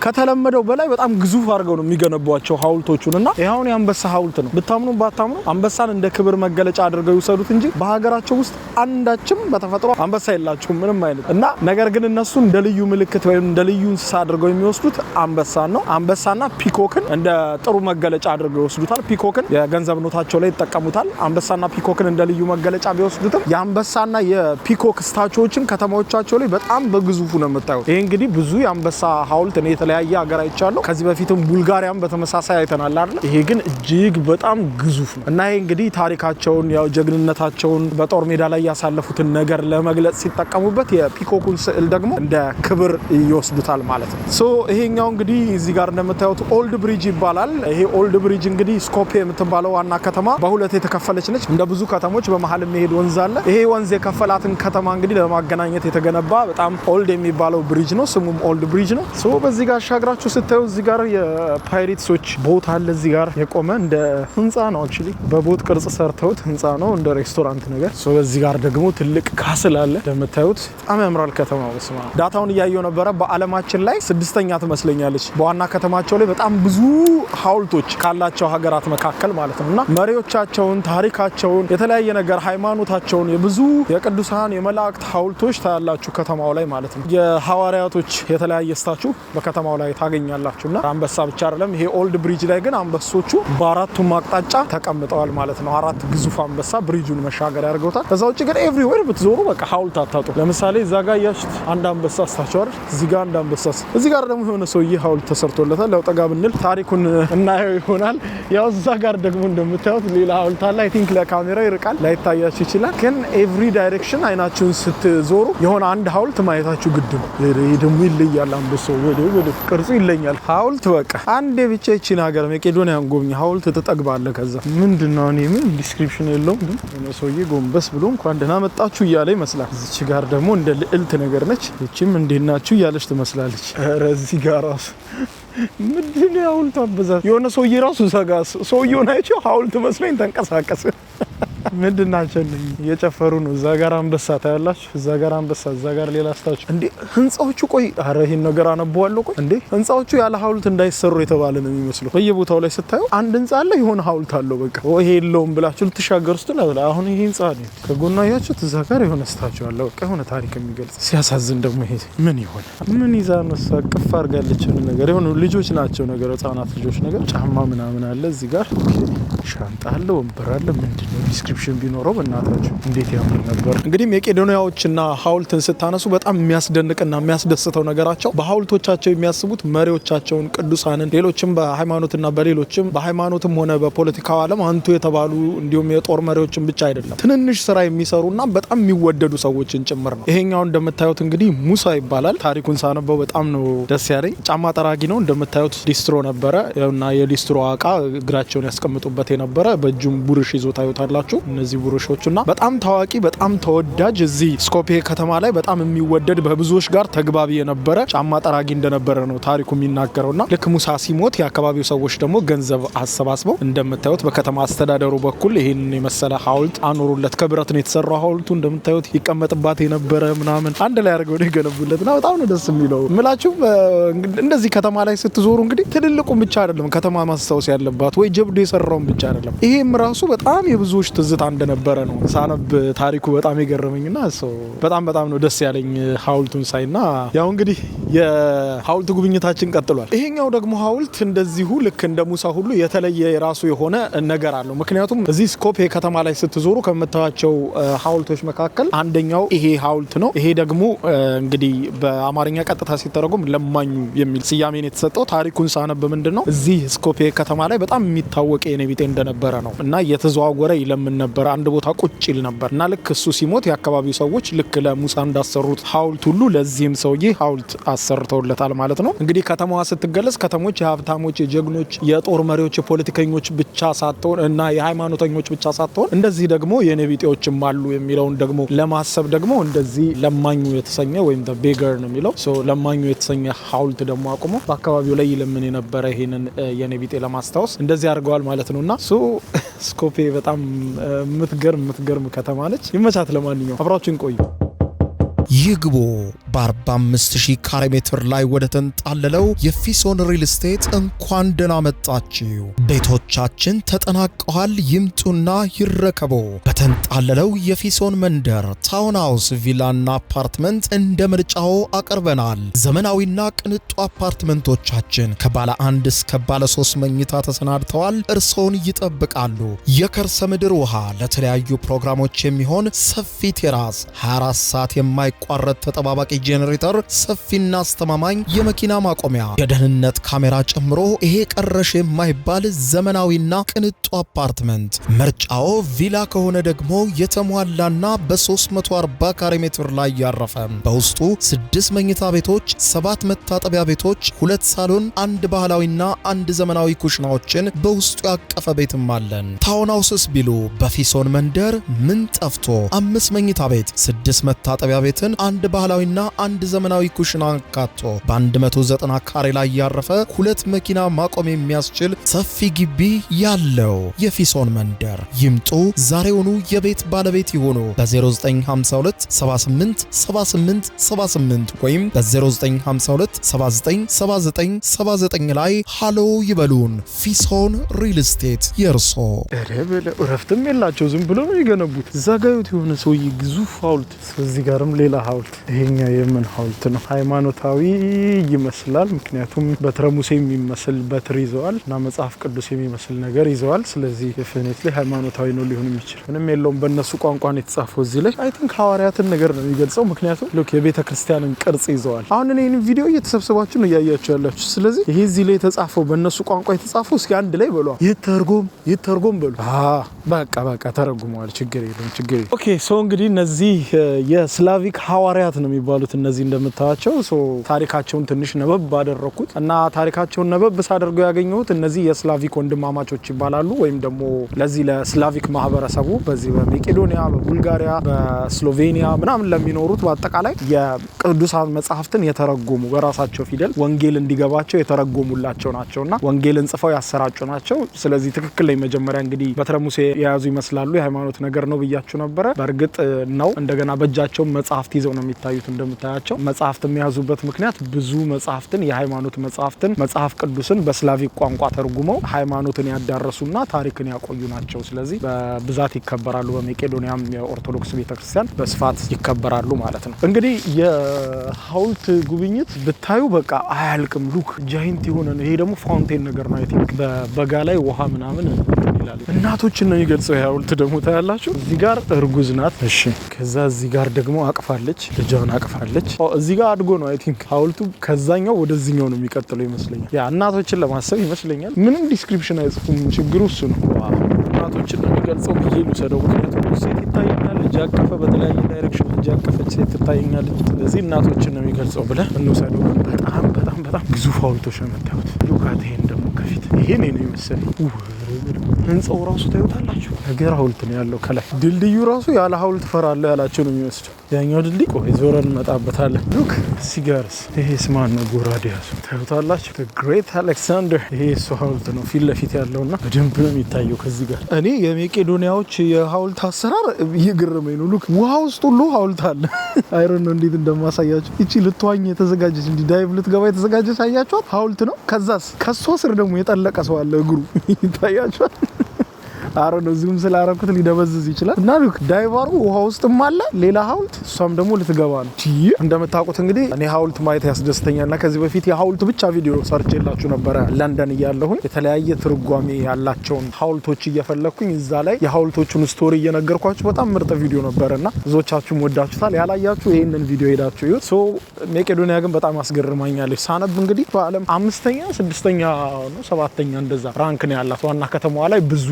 ከተለመደው በላይ በጣም ግዙፍ አድርገው ነው የሚገነቧቸው ሐውልቶቹንና ይሄውን የአንበሳ ሐውልት ነው። ብታምኑ ባታምኑ አንበሳን እንደ ክብር መገለጫ አድርገው ይወሰዱት እንጂ በሀገራቸው ውስጥ አንዳችም በተፈጥሮ አንበሳ የላቸውም ምንም አይነት እና ነገር ግን እነሱ እንደ ልዩ ምልክት ወይም እንደ ልዩ እንስሳ አድርገው የሚወስዱት አንበሳን ነው። አንበሳና ፒኮክን እንደ ጥሩ መገለጫ አድርገው ይወስዱታል። ፒኮክን የገንዘብ ኖታቸው ላይ ይጠቀሙታል። አንበሳና ፒኮክን እንደ ልዩ መገለጫ ቢወስዱትም የአንበሳና የፒኮክ ስታቹዎችን ከተማዎቻቸው ላይ በጣም በግዙፉ ነው የምታዩት። ይሄ እንግዲህ ብዙ የአንበሳ ሐውልት ነው የተለያየ ሀገር አይቻለሁ። ከዚህ በፊትም ቡልጋሪያም በተመሳሳይ አይተናል አይደል? ይሄ ግን እጅግ በጣም ግዙፍ ነው እና ይሄ እንግዲህ ታሪካቸውን ያው ጀግንነታቸውን በጦር ሜዳ ላይ ያሳለፉትን ነገር ለመግለጽ ሲጠቀሙበት የፒኮኩን ስዕል ደግሞ እንደ ክብር ይወስዱታል ማለት ነው። ሶ ይሄኛው እንግዲህ እዚህ ጋር እንደምታዩት ኦልድ ብሪጅ ይባላል። ይሄ ኦልድ ብሪጅ እንግዲህ ስኮፒዬ የምትባለው ዋና ከተማ በሁለት የተከፈለች ነች። እንደ ብዙ ከተሞች በመሀል የሚሄድ ወንዝ አለ። ይሄ ወንዝ የከፈላትን ከተማ እንግዲህ ለማገናኘት የተገነባ በጣም ኦልድ የሚባለው ብሪጅ ነው። ስሙም ኦልድ ብሪጅ ነው። ሶ በዚህ ጋር አሻግራችሁ ስታዩ እዚህ ጋር የፓይሬትሶች ቦት አለ። እዚህ ጋር የቆመ እንደ ህንጻ ነው። አክቹሊ በቦት ቅርጽ ሰርተውት ህንጻ ነው እንደ ሬስቶራንት ነገር። ሶ በዚህ ጋር ደግሞ ትልቅ ካስል አለ እንደምታዩት በጣም ያምራል ከተማው። ስማ ዳታውን እያየው ነበረ። በአለማችን ላይ 6ኛ ትመስለኛለች በዋና ከተማቸው ላይ በጣም ብዙ ሐውልቶች ካላቸው ሀገራት መካከል ማለት ነውና መሪዎቻቸውን፣ ታሪካቸውን፣ የተለያየ ነገር ሃይማኖታቸውን የብዙ የቅዱሳን የመላእክት ሐውልቶች ታያላችሁ ከተማው ላይ ማለት ነው። የሐዋርያቶች የተለያየ ስታቹ በከተማው ላይ ታገኛላችሁና አንበሳ ብቻ አይደለም። ይሄ ኦልድ ብሪጅ ላይ ግን አንበሶቹ በአራቱም አቅጣጫ ተቀምጠዋል ማለት ነው። 4 ግዙፍ አንበሳ ብሪጁን መሻገር ያደርገውታል። ከዛ ውጭ ግን ኤቭሪዌር ብትዞሩ በቃ ሐውልት አታጡ። ለምሳሌ እዛ ጋር ያሽት አንድ አንበሳ ስታቹ አይደል? እዚህ ጋር አንድ አንበሳ፣ እዚህ ጋር ደግሞ የሆነ ሰውዬ ሐውልት ተሰርቶለታል። ያው ጠጋ ብንል ታሪኩን እናየው ይሆናል። ያው እዛ ጋር ደግሞ እንደምታዩት ሌላ ሐውልት አለ። አይ ቲንክ ለካሜራ ይርቃል ላይታያችሁ ይችላል። ግን ኤቭሪ ዳይሬክሽን አይናችሁን ስትዞሩ የሆነ አንድ ሐውልት ማየታችሁ ግድ ነው። ይሄ ደግሞ ይለያል። አንበሳው ወደ ቅርጹ ይለኛል። ሐውልት በቃ አንዴ ብቻ ይቺን ሀገር መቄዶንያን ጎብኝ፣ ሐውልት ትጠግባለህ። ከዛ ምንድነው እኔ ምን ዲስክሪፕሽን የለውም ግን የሆነ ሰውዬ ጎንበስ ብሎ እንኳን ደህና መጣችሁ እያለ ይመስላል። እዚች ጋር ደግሞ እንደ ልዕልት ነገር ነች። እቺም እንዴት ናችሁ እያለች ትመስላለች። ኧረ እዚህ ጋር ራሱ ምንድነው ሐውልት አበዛት። የሆነ ሰውዬ ራሱ ሰጋስ ሰውዬውን አይቼው ሐውልት መስሎኝ ተንቀሳቀሰ። ምንድናቸው እየጨፈሩ ነው? እዛ ጋር አንበሳ ታያላችሁ፣ እዛ ጋር አንበሳ፣ እዛ ጋር ሌላ ስታቹ። እንዴ ህንጻዎቹ ቆይ አረ ይሄን ነገር አነበዋለሁ። ቆይ እንዴ ህንጻዎቹ ያለ ሐውልት እንዳይሰሩ የተባለ ነው የሚመስለው። በየቦታው ላይ ስታዩ አንድ ህንጻ አለ፣ የሆነ ሐውልት አለው። በቃ ይሄ የለውም ብላችሁ ልትሻገሩ ስትል አሁን ይሄ ህንጻ ነው ከጎና ያያችሁት፣ እዛ ጋር የሆነ ስታቹ አለ። በቃ የሆነ ታሪክ የሚገልጽ ሲያሳዝን ደግሞ ይሄ ምን ይሆን? ምን ይዛ ነው ቅፍ አድርጋለች ነገር የሆነ ልጆች ናቸው ነገር ህጻናት ልጆች ነገር ጫማ ምናምን አለ እዚህ ጋር ሻንጣ አለ ወንበር አለ። ምንድነው ዲስክሪፕሽን ቢኖረው በእናታችሁ እንዴት ያምር ነበር። እንግዲህ መቄዶንያዎችና ሐውልትን ስታነሱ በጣም የሚያስደንቅና የሚያስደስተው ነገራቸው በሐውልቶቻቸው የሚያስቡት መሪዎቻቸውን፣ ቅዱሳንን፣ ሌሎችም በሃይማኖትና በሌሎችም በሃይማኖትም ሆነ በፖለቲካው ዓለም አንቱ የተባሉ እንዲሁም የጦር መሪዎችን ብቻ አይደለም ትንንሽ ስራ የሚሰሩና በጣም የሚወደዱ ሰዎችን ጭምር ነው። ይሄኛው እንደምታዩት እንግዲህ ሙሳ ይባላል። ታሪኩን ሳነበው በጣም ነው ደስ ያለኝ። ጫማ ጠራጊ ነው እንደምታዩት። ሊስትሮ ነበረ እና የሊስትሮ እቃ እግራቸውን ያስቀምጡበት የነበረ በእጁም ቡርሽ ይዞ ታዩታላችሁ። እነዚህ ቡርሾችና በጣም ታዋቂ በጣም ተወዳጅ እዚህ ስኮፔ ከተማ ላይ በጣም የሚወደድ በብዙዎች ጋር ተግባቢ የነበረ ጫማ ጠራጊ እንደነበረ ነው ታሪኩ የሚናገረውና ልክ ሙሳ ሲሞት የአካባቢው ሰዎች ደግሞ ገንዘብ አሰባስበው እንደምታዩት በከተማ አስተዳደሩ በኩል ይሄን የመሰለ ሐውልት አኖሩለት። ከብረት ነው የተሰራው ሐውልቱ እንደምታዩት ይቀመጥባት የነበረ ምናምን አንድ ላይ አድርገው ነው የገነቡለትና በጣም ነው ደስ የሚለው ምላችሁ። እንደዚህ ከተማ ላይ ስትዞሩ እንግዲህ ትልልቁም ብቻ አይደለም ከተማ ማስታወስ ያለባት ወይ ጀብዱ የሰራውን ብቻ አይደለም። ይሄም ራሱ በጣም የብዙዎች ትዝታ እንደነበረ ነው ሳነብ ታሪኩ በጣም የገረመኝና በጣም ነው ደስ ያለኝ ሐውልቱን ሳይና ያው እንግዲህ የሐውልት ጉብኝታችን ቀጥሏል። ይሄኛው ደግሞ ሐውልት እንደዚሁ ልክ እንደ ሙሳ ሁሉ የተለየ የራሱ የሆነ ነገር አለው። ምክንያቱም እዚህ ስኮፔ ከተማ ላይ ስትዞሩ ከምታዩቸው ሐውልቶች መካከል አንደኛው ይሄ ሐውልት ነው። ይሄ ደግሞ እንግዲህ በአማርኛ ቀጥታ ሲተረጎም ለማኙ የሚል ስያሜን የተሰጠው ታሪኩን ሳነብ ምንድነው እዚህ ስኮፔ ከተማ ላይ በጣም የሚታወቅ የኔቢጤ እንደነበረ ነው እና እየተዘዋወረ ይለምን ነበር። አንድ ቦታ ቁጭ ይል ነበር እና ልክ እሱ ሲሞት የአካባቢው ሰዎች ልክ ለሙሳ እንዳሰሩት ሐውልት ሁሉ ለዚህም ሰውዬ ሐውልት አሰርተውለታል ማለት ነው። እንግዲህ ከተማዋ ስትገለጽ ከተሞች የሀብታሞች፣ የጀግኖች፣ የጦር መሪዎች፣ የፖለቲከኞች ብቻ ሳትሆን እና የሃይማኖተኞች ብቻ ሳትሆን እንደዚህ ደግሞ የኔቢጤዎችም አሉ የሚለውን ደግሞ ለማሰብ ደግሞ እንደዚህ ለማኙ የተሰኘ ወይም ቤገር ነው የሚለው ለማኙ የተሰኘ ሐውልት ደግሞ አቁሞ በአካባቢው ላይ ይለምን የነበረ ይሄንን የኔቢጤ ለማስታወስ እንደዚህ አድርገዋል ማለት ነውና ስኮፔ በጣም የምትገርም ከተማ ነች። ይመቻት። ለማንኛውም አብራችሁን ቆዩ። ይግቦ በ45000 ካሬ ሜትር ላይ ወደ ተንጣለለው የፊሶን ሪል ስቴት እንኳን ደህና መጣችሁ። ቤቶቻችን ተጠናቀዋል። ይምጡና ይረከቦ። በተንጣለለው የፊሶን መንደር ታውን ሃውስ፣ ቪላና አፓርትመንት እንደ ምርጫው አቅርበናል። ዘመናዊና ቅንጡ አፓርትመንቶቻችን ከባለ 1 እስከ ባለ 3 መኝታ ተሰናድተዋል። እርሶን ይጠብቃሉ። የከርሰ ምድር ውሃ፣ ለተለያዩ ፕሮግራሞች የሚሆን ሰፊ ቴራስ፣ 24 ሰዓት የማይቋረጥ ተጠባባቂ ጄኔሬተር፣ ሰፊና አስተማማኝ የመኪና ማቆሚያ፣ የደህንነት ካሜራ ጨምሮ ይሄ ቀረሽ የማይባል ዘመናዊና ቅንጡ አፓርትመንት። ምርጫው ቪላ ከሆነ ደግሞ የተሟላና በ340 ካሬ ሜትር ላይ ያረፈ በውስጡ 6 መኝታ ቤቶች፣ 7 መታጠቢያ ቤቶች፣ 2 ሳሎን፣ 1 ባህላዊና 1 ዘመናዊ ኩሽናዎችን በውስጡ ያቀፈ ቤትም አለን። ታውን ሃውስስ ቢሉ በፊሶን መንደር ምን ጠፍቶ 5 መኝታ ቤት፣ 6 መታጠቢያ ቤትን፣ 1 ባህላዊና 1 ዘመናዊ ኩሽና አካቶ በ190 ካሬ ላይ ያረፈ 2 መኪና ማቆም የሚያስችል ሰፊ ግቢ ያለው የፊሶን መንደር። ይምጡ፣ ዛሬውኑ የቤት ባለቤት ይሆኑ። በ0952 78 78 78 ወይም በ0952 79 79 79 ላይ ሃሎ ይበሉን። ፊሶን ሪል ስቴት የርሶ። እረፍትም የላቸው ዝም ብሎ ነው የገነቡት። እዛ ጋዩት የሆነ ሰውዬ ግዙፍ ሐውልት፣ እዚህ ጋርም ሌላ ሐውልት። ይሄኛ የምን ሐውልት ነው? ሃይማኖታዊ ይመስላል። ምክንያቱም በትረ ሙሴ የሚመስል በትር ይዘዋል እና መጽሐፍ ቅዱስ የሚመስል ነገር ይዘዋል። ስለዚህ ዴፊኒትሊ ሃይማኖታዊ ነው ሊሆን የሚችል። ምንም የለውም በእነሱ ቋንቋ ነው የተጻፈው እዚህ ላይ። አይ ቲንክ ሐዋርያትን ነገር ነው የሚገልጸው። ምክንያቱም ሉክ የቤተ ክርስቲያንን ቅርጽ ይዘዋል። አሁን እኔ ይሄን ቪዲዮ እየተሰብሰባችሁ ነው እያያችሁ ያላችሁ። ስለዚህ ይሄ እዚህ ላይ የተጻፈው በእነሱ ቋንቋ የተጻፈው እስኪ አንድ ላይ በሉ። ይተርጎም በሉ። በቃ ተረጉመዋል። ችግር የለም። ኦኬ ሶ እንግዲህ እነዚህ የስላቪክ ሐዋርያት ነው የሚባሉት ያሉት እነዚህ እንደምታያቸው ታሪካቸውን ትንሽ ነበብ አደረኩት እና ታሪካቸውን ነበብ ሳደርገው ያገኘሁት እነዚህ የስላቪክ ወንድማማቾች ይባላሉ ወይም ደግሞ ለዚህ ለስላቪክ ማህበረሰቡ በዚህ በመቄዶኒያ በቡልጋሪያ በስሎቬኒያ ምናምን ለሚኖሩት በአጠቃላይ የቅዱሳን መጻሕፍትን የተረጎሙ በራሳቸው ፊደል ወንጌል እንዲገባቸው የተረጎሙላቸው ናቸውና ወንጌልን ጽፈው ያሰራጩ ናቸው። ስለዚህ ትክክል ላይ መጀመሪያ እንግዲህ በትረ ሙሴ የያዙ ይመስላሉ። የሃይማኖት ነገር ነው ብያችሁ ነበረ። በእርግጥ ነው። እንደገና በእጃቸው መጻሕፍት ይዘው ነው የሚታዩት። እንደምታያቸው መጻሕፍት የሚያዙበት ምክንያት ብዙ መጻሕፍትን የሃይማኖት መጻሕፍትን መጽሐፍ ቅዱስን በስላቪክ ቋንቋ ተርጉመው ሃይማኖትን ያዳረሱና ታሪክን ያቆዩ ናቸው። ስለዚህ በብዛት ይከበራሉ። በመቄዶኒያም የኦርቶዶክስ ቤተክርስቲያን በስፋት ይከበራሉ ማለት ነው። እንግዲህ የሐውልት ጉብኝት ብታዩ በቃ አያልቅም። ሉክ ጃይንት የሆነ ነው። ይሄ ደግሞ ፋውንቴን ነገር ነው። አይ ቲንክ በበጋ ላይ ውሃ ምናምን ይላል። እናቶችን ነው የሚገልጸው። ሐውልት ደግሞ ታያላችሁ። እዚህ ጋር እርጉዝ ናት። እሺ፣ ከዛ እዚህ ጋር ደግሞ አቅፋለች፣ ልጇን አቅፋለች። እዚህ ጋር አድጎ ነው አይ ቲንክ ሐውልቱ ከዛኛው ወደዚህኛው ነው የሚቀጥለው ይመስለኛል። ያ እናቶችን ለማሰብ ይመስለኛል። ምንም ዲስክሪፕሽን አይጽፉም። ችግሩ እሱ ነው። እናቶችን ነው የሚገልጸው ብዬ ልውሰደው። ምክንያቱም ሴት ይታየኛል፣ ልጅ አቀፈ፣ በተለያየ ዳይሬክሽን ልጅ አቀፈች ሴት ትታየኛለች። ስለዚህ እናቶችን ነው የሚገልጸው ብለን እንውሰደው። በጣም በጣም በጣም ግዙፍ ሐውልቶች ነው የምታዩት። ሉካት ይሄን ደግሞ ከፊት ይሄ ነው የመሰለኝ። ህንጻው ራሱ ታዩታላችሁ። ነገር ሐውልት ነው ያለው ከላይ። ድልድዩ ራሱ ያለ ሐውልት ፈራለሁ ያላችሁ ነው የሚመስለው። ያኛው ድልድይ ቆይ ዞረን እንመጣበታለን። ሉክ ሲጋርስ ይሄ ስማን ነው ጎራዴ ያዙ ታዩታላችሁ። ግሬት አሌክሳንደር ይሄ እሱ ሐውልት ነው ፊት ለፊት ያለውና በደንብ ነው የሚታየው ከዚህ ጋር። እኔ የመቄዶኒያዎች የሐውልት አሰራር ይገርመኝ ነው። ሉክ ውሃ ውስጥ ሁሉ ሐውልት አለ። አይሮን ነው እንዴት እንደማሳያችሁ። እቺ ልትዋኝ የተዘጋጀች እንዲ ዳይቭ ልትገባ የተዘጋጀች አያችኋት ሐውልት ነው። ከዛስ ከሷ ስር ደግሞ የጠለቀ ሰው አለ እግሩ ይታያችኋል። አረ ነው ዙም ስላረኩት ሊደበዝዝ ይችላል። እና ሉክ ዳይቨሩ ውሃ ውስጥም አለ ሌላ ሐውልት፣ እሷም ደግሞ ልትገባ ነው። እንደምታውቁት እንግዲህ እኔ ሐውልት ማየት ያስደስተኛልና ከዚህ በፊት የሐውልት ብቻ ቪዲዮ ሰርቼላችሁ ነበረ። ለንደን እያለሁኝ የተለያየ ትርጓሜ ያላቸውን ሐውልቶች እየፈለኩኝ እዛ ላይ የሐውልቶቹን ስቶሪ እየነገርኳችሁ በጣም ምርጥ ቪዲዮ ነበረና ብዙዎቻችሁም ወዳችሁታል። ያላያችሁ ይሄንን ቪዲዮ ሄዳችሁ ይዩት። መቄዶኒያ ግን በጣም አስገርማኛለች። ሳነብ እንግዲህ በዓለም 5ኛ 6ኛ ነው 7ኛ እንደዛ ራንክ ነው ያላት ዋና ከተማዋ ላይ ብዙ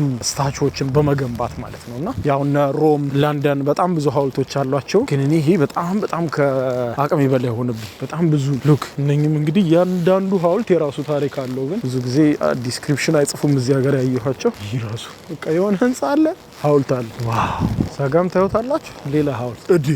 ዎችን በመገንባት ማለት ነውና ያው እነ ሮም ለንደን በጣም ብዙ ሐውልቶች አሏቸው። ግን እኔ ይሄ በጣም ከአቅሜ በላይ ሆነብኝ። በጣም ብዙ ሉክ እነኝም እንግዲህ ያንዳንዱ ሐውልት የራሱ ታሪክ አለው። ግን ብዙ ጊዜ ዲስክሪፕሽን አይጽፉም። እዚህ ሀገር ያየኋቸው ይራሱ በቃ የሆነ ህንጻ አለ ሐውልት አለ። ዋው ሳጋም ታዩታላችሁ ሌላ ሐውልት እዲ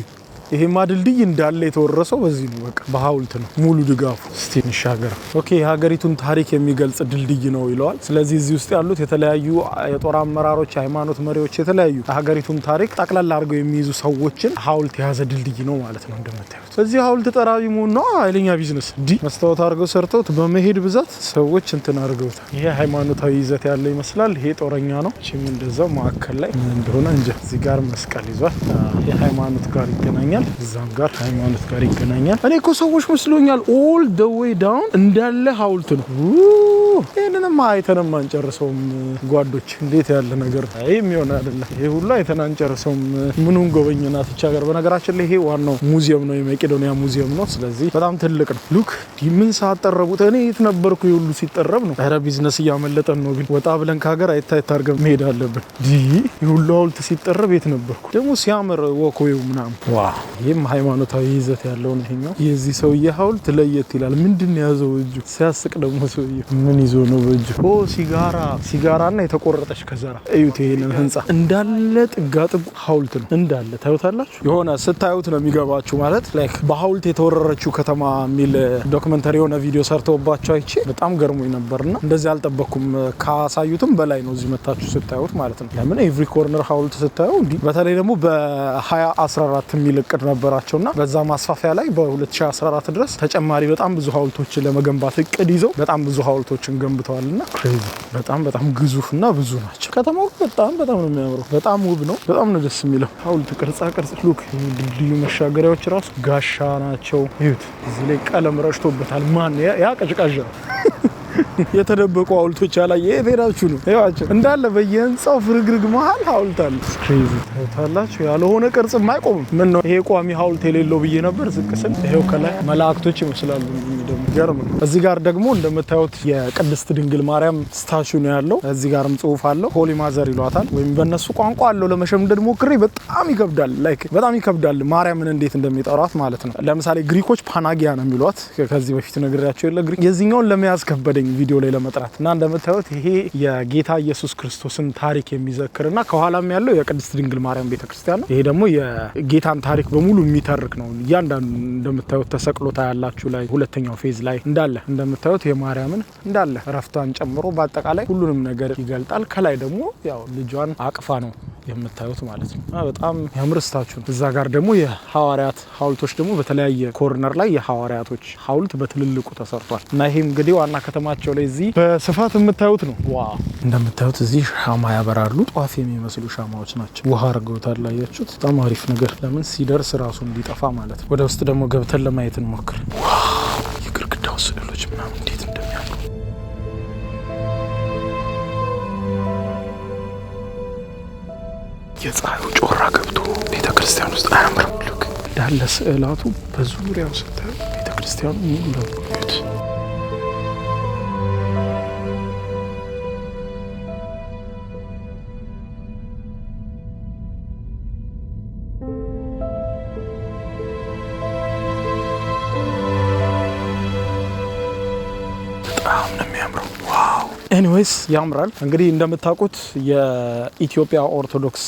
ይሄማ ድልድይ እንዳለ የተወረሰው በዚህ ነው። በቃ በሐውልት ነው ሙሉ ድጋፉ። እስቲ እንሻገር። ኦኬ የሀገሪቱን ታሪክ የሚገልጽ ድልድይ ነው ይለዋል። ስለዚህ እዚህ ውስጥ ያሉት የተለያዩ የጦር አመራሮች፣ ሃይማኖት መሪዎች፣ የተለያዩ ሀገሪቱን ታሪክ ጠቅላላ አድርገው የሚይዙ ሰዎችን ሐውልት የያዘ ድልድይ ነው ማለት ነው። እንደምታዩት እዚህ ሐውልት ጠራቢ መሆን ነው ኃይለኛ ቢዝነስ። መስታወት አድርገው ሰርተውት በመሄድ ብዛት ሰዎች እንትን አድርገውታል። ይሄ ሃይማኖታዊ ይዘት ያለው ይመስላል። ይሄ ጦረኛ ነው። እቺም እንደዛው ማዕከል ላይ ምን እንደሆነ እንጂ እዚህ ጋር መስቀል ይዟል። የሃይማኖት ጋር ይገናኛል። እዛም ጋር ሃይማኖት ጋር ይገናኛል። እኔ እኮ ሰዎች መስሎኛል። ኦል ዘ ዌይ ዳውን እንዳለ ሐውልት ነው። ይሄንንም አይተንም አንጨርሰውም ጓዶች። እንዴት ያለ ነገር ነው! ይሄ የሚሆን አይደለም። ይሄ ሁሉ አይተን አንጨርሰውም። ምኑን ጎበኘናት እቺ ሀገር። በነገራችን ላይ ይሄ ዋናው ሙዚየም ነው፣ የመቄዶኒያ ሙዚየም ነው። ስለዚህ በጣም ትልቅ ነው። ሉክ ምን ሳጠረቡት። እኔ የት ነበርኩ? ይሁሉ ሲጠረብ ነው። ኧረ ቢዝነስ እያመለጠን ነው። ግን ወጣ ብለን ከሀገር አይታይት አድርገን መሄድ አለብን። ይሁሉ ሐውልት ሲጠረብ የት ነበርኩ? ደግሞ ሲያምር ወኮዩ ምናምን ዋው! ይህም ሃይማኖታዊ ይዘት ያለው ነው። ይሄኛው የዚህ ሰውዬ ሐውልት ለየት ይላል። ምንድን ነው ያዘው እጁ? ሲያስቅ ደግሞ ሰውዬ ምን ይዞ ነው በእጁ? ሲጋራና የተቆረጠች ከዘራ። እዩት ይሄንን ህንጻ እንዳለ ጥጋጥጉ ሐውልት ነው እንዳለ ታዩታላችሁ። የሆነ ስታዩት ነው የሚገባችሁ። ማለት ላይክ በሐውልት የተወረረችው ከተማ የሚል ዶክመንተሪ የሆነ ቪዲዮ ሰርተውባቸው አይቼ በጣም ገርሞኝ ነበርና እንደዚህ አልጠበቅኩም። ካሳዩትም በላይ ነው እዚህ መታችሁ ስታዩት ማለት ነው። ለምን ኤቭሪ ኮርነር ሐውልት ስታዩ እንዲህ። በተለይ ደግሞ በ2014 የሚል እቅድ ነበራቸውና በዛ ማስፋፊያ ላይ በ2014 ድረስ ተጨማሪ በጣም ብዙ ሐውልቶችን ለመገንባት እቅድ ይዘው በጣም ብዙ ሐውልቶችን ገንብተዋልና ክሬዚ በጣም ግዙፍና ብዙ ናቸው። ከተማው በጣም ነው የሚያምረው። በጣም ውብ ነው። በጣም ነው ደስ የሚለው። ሐውልት ቅርጻ ሉክ ድልድዩ መሻገሪያዎች ራሱ ጋሻ ናቸው። እዩት። እዚህ ላይ ቀለም ረጭቶበታል። ማን ያ ቀጭቃዣ የተደበቁ ሐውልቶች ያላየ የሄዳችሁ ነው ያዋቸው እንዳለ በየህንጻው ፍርግርግ መሃል ሐውልት አለ። ክሬዚ ታላችሁ ያልሆነ ቅርጽ የማይቆም ምን ነው ይሄ ቋሚ ሐውልት የሌለው ብዬ ነበር። ዝቅስል ይሄው ከላይ መላእክቶች ይመስላሉ እንደም ገርም ነው። እዚህ ጋር ደግሞ እንደምታዩት የቅድስት ድንግል ማርያም ስታቹ ነው ያለው። እዚህ ጋርም ጽሑፍ አለው። ሆሊ ማዘር ይሏታል ወይም በእነሱ ቋንቋ አለው። ለመሸምደድ ሞክሬ በጣም ይከብዳል። ላይክ በጣም ይከብዳል ማርያምን እንዴት እንደሚጠሯት ማለት ነው። ለምሳሌ ግሪኮች ፓናጊያ ነው የሚሏት። ከዚህ በፊት ነግሬያቸው የለ ግሪክ የዚህኛውን ለመያዝ ከበደኝ ቪዲዮ ላይ ለመጥራት እና እንደምታዩት ይሄ የጌታ ኢየሱስ ክርስቶስን ታሪክ የሚዘክርና ከኋላም ያለው የቅድስት ድንግል ማርያም ቤተክርስቲያን ነው። ይሄ ደግሞ የጌታን ታሪክ በሙሉ የሚተርክ ነው። እያንዳንዱ እንደምታዩት ተሰቅሎታ ያላችሁ ላይ ሁለተኛው ፌዝ ላይ እንዳለ እንደምታዩት የማርያምን እንዳለ ረፍቷን ጨምሮ በአጠቃላይ ሁሉንም ነገር ይገልጣል። ከላይ ደግሞ ያው ልጇን አቅፋ ነው የምታዩት ማለት ነው። በጣም ያምርስታችሁ። እዛ ጋር ደግሞ የሐዋርያት ሐውልቶች ደግሞ በተለያየ ኮርነር ላይ የሐዋርያቶች ሐውልት በትልልቁ ተሰርቷል እና ይሄም እንግዲህ ዋና ከተማቸው ላይ እዚህ በስፋት የምታዩት ነው። ዋው እንደምታዩት እዚህ ሻማ ያበራሉ። ጧፍ የሚመስሉ ሻማዎች ናቸው። ውሃ አድርገውታል። አያችሁት? በጣም አሪፍ ነገር ለምን ሲደርስ ራሱ እንዲጠፋ ማለት ነው። ወደ ውስጥ ደግሞ ገብተን ለማየት እንሞክር። የግርግዳው ስዕሎች ምናምን እንዴት እንደሚያምሩ የፀሐዩ ጮራ ገብቶ ቤተክርስቲያን ውስጥ አያምርም? ልክ እንዳለ ስዕላቱ በዙሪያው ስታዩ ቤተክርስቲያኑ ሙሉ ለሙሉ ይት በጣም ነው የሚያምረው። ዋው ኤኒዌይስ ያምራል። እንግዲህ እንደምታውቁት የኢትዮጵያ ኦርቶዶክስ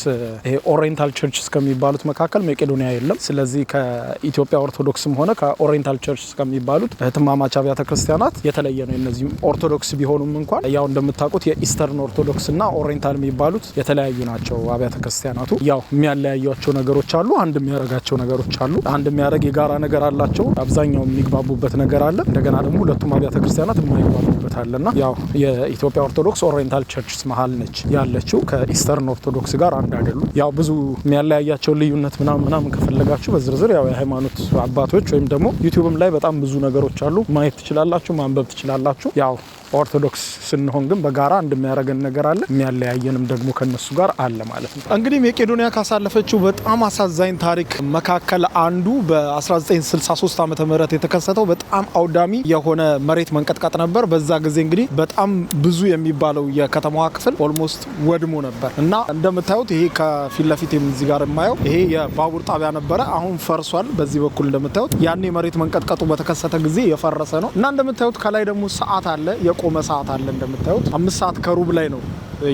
ኦሪየንታል ቸርች እስከሚባሉት መካከል መቄዶንያ የለም። ስለዚህ ከኢትዮጵያ ኦርቶዶክስም ሆነ ከኦሪየንታል ቸርች እስከሚባሉት እህትማማች አብያተ ክርስቲያናት የተለየ ነው። እነዚህም ኦርቶዶክስ ቢሆኑም እንኳን ያው እንደምታውቁት የኢስተርን ኦርቶዶክስ እና ኦሪየንታል የሚባሉት የተለያዩ ናቸው አብያተ ክርስቲያናቱ። ያው የሚያለያዩቸው ነገሮች አሉ፣ አንድ የሚያደርጋቸው ነገሮች አሉ። አንድ የሚያደርግ የጋራ ነገር አላቸው። አብዛኛው የሚግባቡበት ነገር አለ። እንደገና ደግሞ ሁለቱም አብያተ ክርስቲያናት የማይግባቡበት አለና ያው የኢትዮጵያ ኦርቶዶክስ ኦሪየንታል ቸርችስ መሀል ነች ያለችው። ከኢስተርን ኦርቶዶክስ ጋር አንድ አይደሉም። ያው ብዙ የሚያለያያቸው ልዩነት ምናምን ከፈለጋችሁ በዝርዝር ያው የሃይማኖት አባቶች ወይም ደግሞ ዩቲዩብም ላይ በጣም ብዙ ነገሮች አሉ፣ ማየት ትችላላችሁ፣ ማንበብ ትችላላችሁ። ያው ኦርቶዶክስ ስንሆን ግን በጋራ እንደሚያደርገን ነገር አለ፣ የሚያለያየንም ደግሞ ከነሱ ጋር አለ ማለት ነው። እንግዲህ መቄዶንያ ካሳለፈችው በጣም አሳዛኝ ታሪክ መካከል አንዱ በ1963 ዓመተ ምህረት የተከሰተው በጣም አውዳሚ የሆነ መሬት መንቀጥቀጥ ነበር። በዛ ጊዜ እንግዲህ በጣም ብዙ የሚባለው የከተማዋ ክፍል ኦልሞስት ወድሞ ነበር እና እንደምታዩት ይሄ ከፊት ለፊት እዚህ ጋር የማየው ይሄ የባቡር ጣቢያ ነበረ። አሁን ፈርሷል። በዚህ በኩል እንደምታዩት ያኔ መሬት መንቀጥቀጡ በተከሰተ ጊዜ የፈረሰ ነው እና እንደምታዩት ከላይ ደግሞ ሰዓት አለ፣ የቆመ ሰዓት አለ። እንደምታዩት 5 ሰዓት ከሩብ ላይ ነው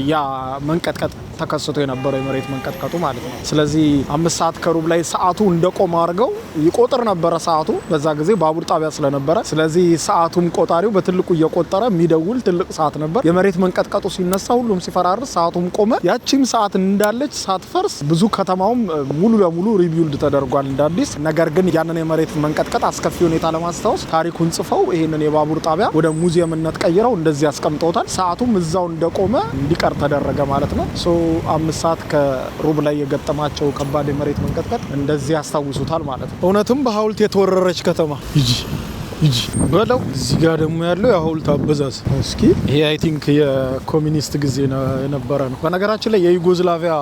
ያ መንቀጥቀጥ ተከስቶ የነበረው የመሬት መንቀጥቀጡ ማለት ነው። ስለዚህ 5 ሰዓት ከሩብ ላይ ሰዓቱ እንደቆመ አድርገው ይቆጥር ነበረ ሰዓቱ በዛ ጊዜ ባቡር ጣቢያ ስለነበረ። ስለዚህ ሰዓቱም ቆጣሪው በትልቁ እየቆጠረ የሚደውል ትልቅ ሰዓት ነበር። የመሬት መንቀጥቀጡ ሲነሳ ሁሉም ሲፈራርስ ሰዓቱም ቆመ። ያቺም ሰዓት እንዳለች ሳትፈርስ ብዙ ከተማውም ሙሉ ለሙሉ ሪቢውልድ ተደርጓል እንደ አዲስ። ነገር ግን ያንን የመሬት መንቀጥቀጥ አስከፊ ሁኔታ ለማስታወስ ታሪኩን ጽፈው ይሄንን የባቡር ጣቢያ ወደ ሙዚየምነት ቀይረው እንደዚህ አስቀምጠውታል። ሰዓቱም እዛው እንደቆመ እንዲቀር ተደረገ ማለት ነው። 5 ሰዓት ከሩብ ላይ የገጠማቸው ከባድ የመሬት መንቀጥቀጥ እንደዚህ ያስታውሱታል ማለት ነው። እውነትም በሐውልት የተወረረች ከተማ ይጂ በለው። እዚህ ጋር ደግሞ ያለው የሐውልት አበዛዝ እስኪ ይሄ አይ ቲንክ የኮሚኒስት ጊዜ የነበረ ነው። በነገራችን ላይ የዩጎዝላቪያ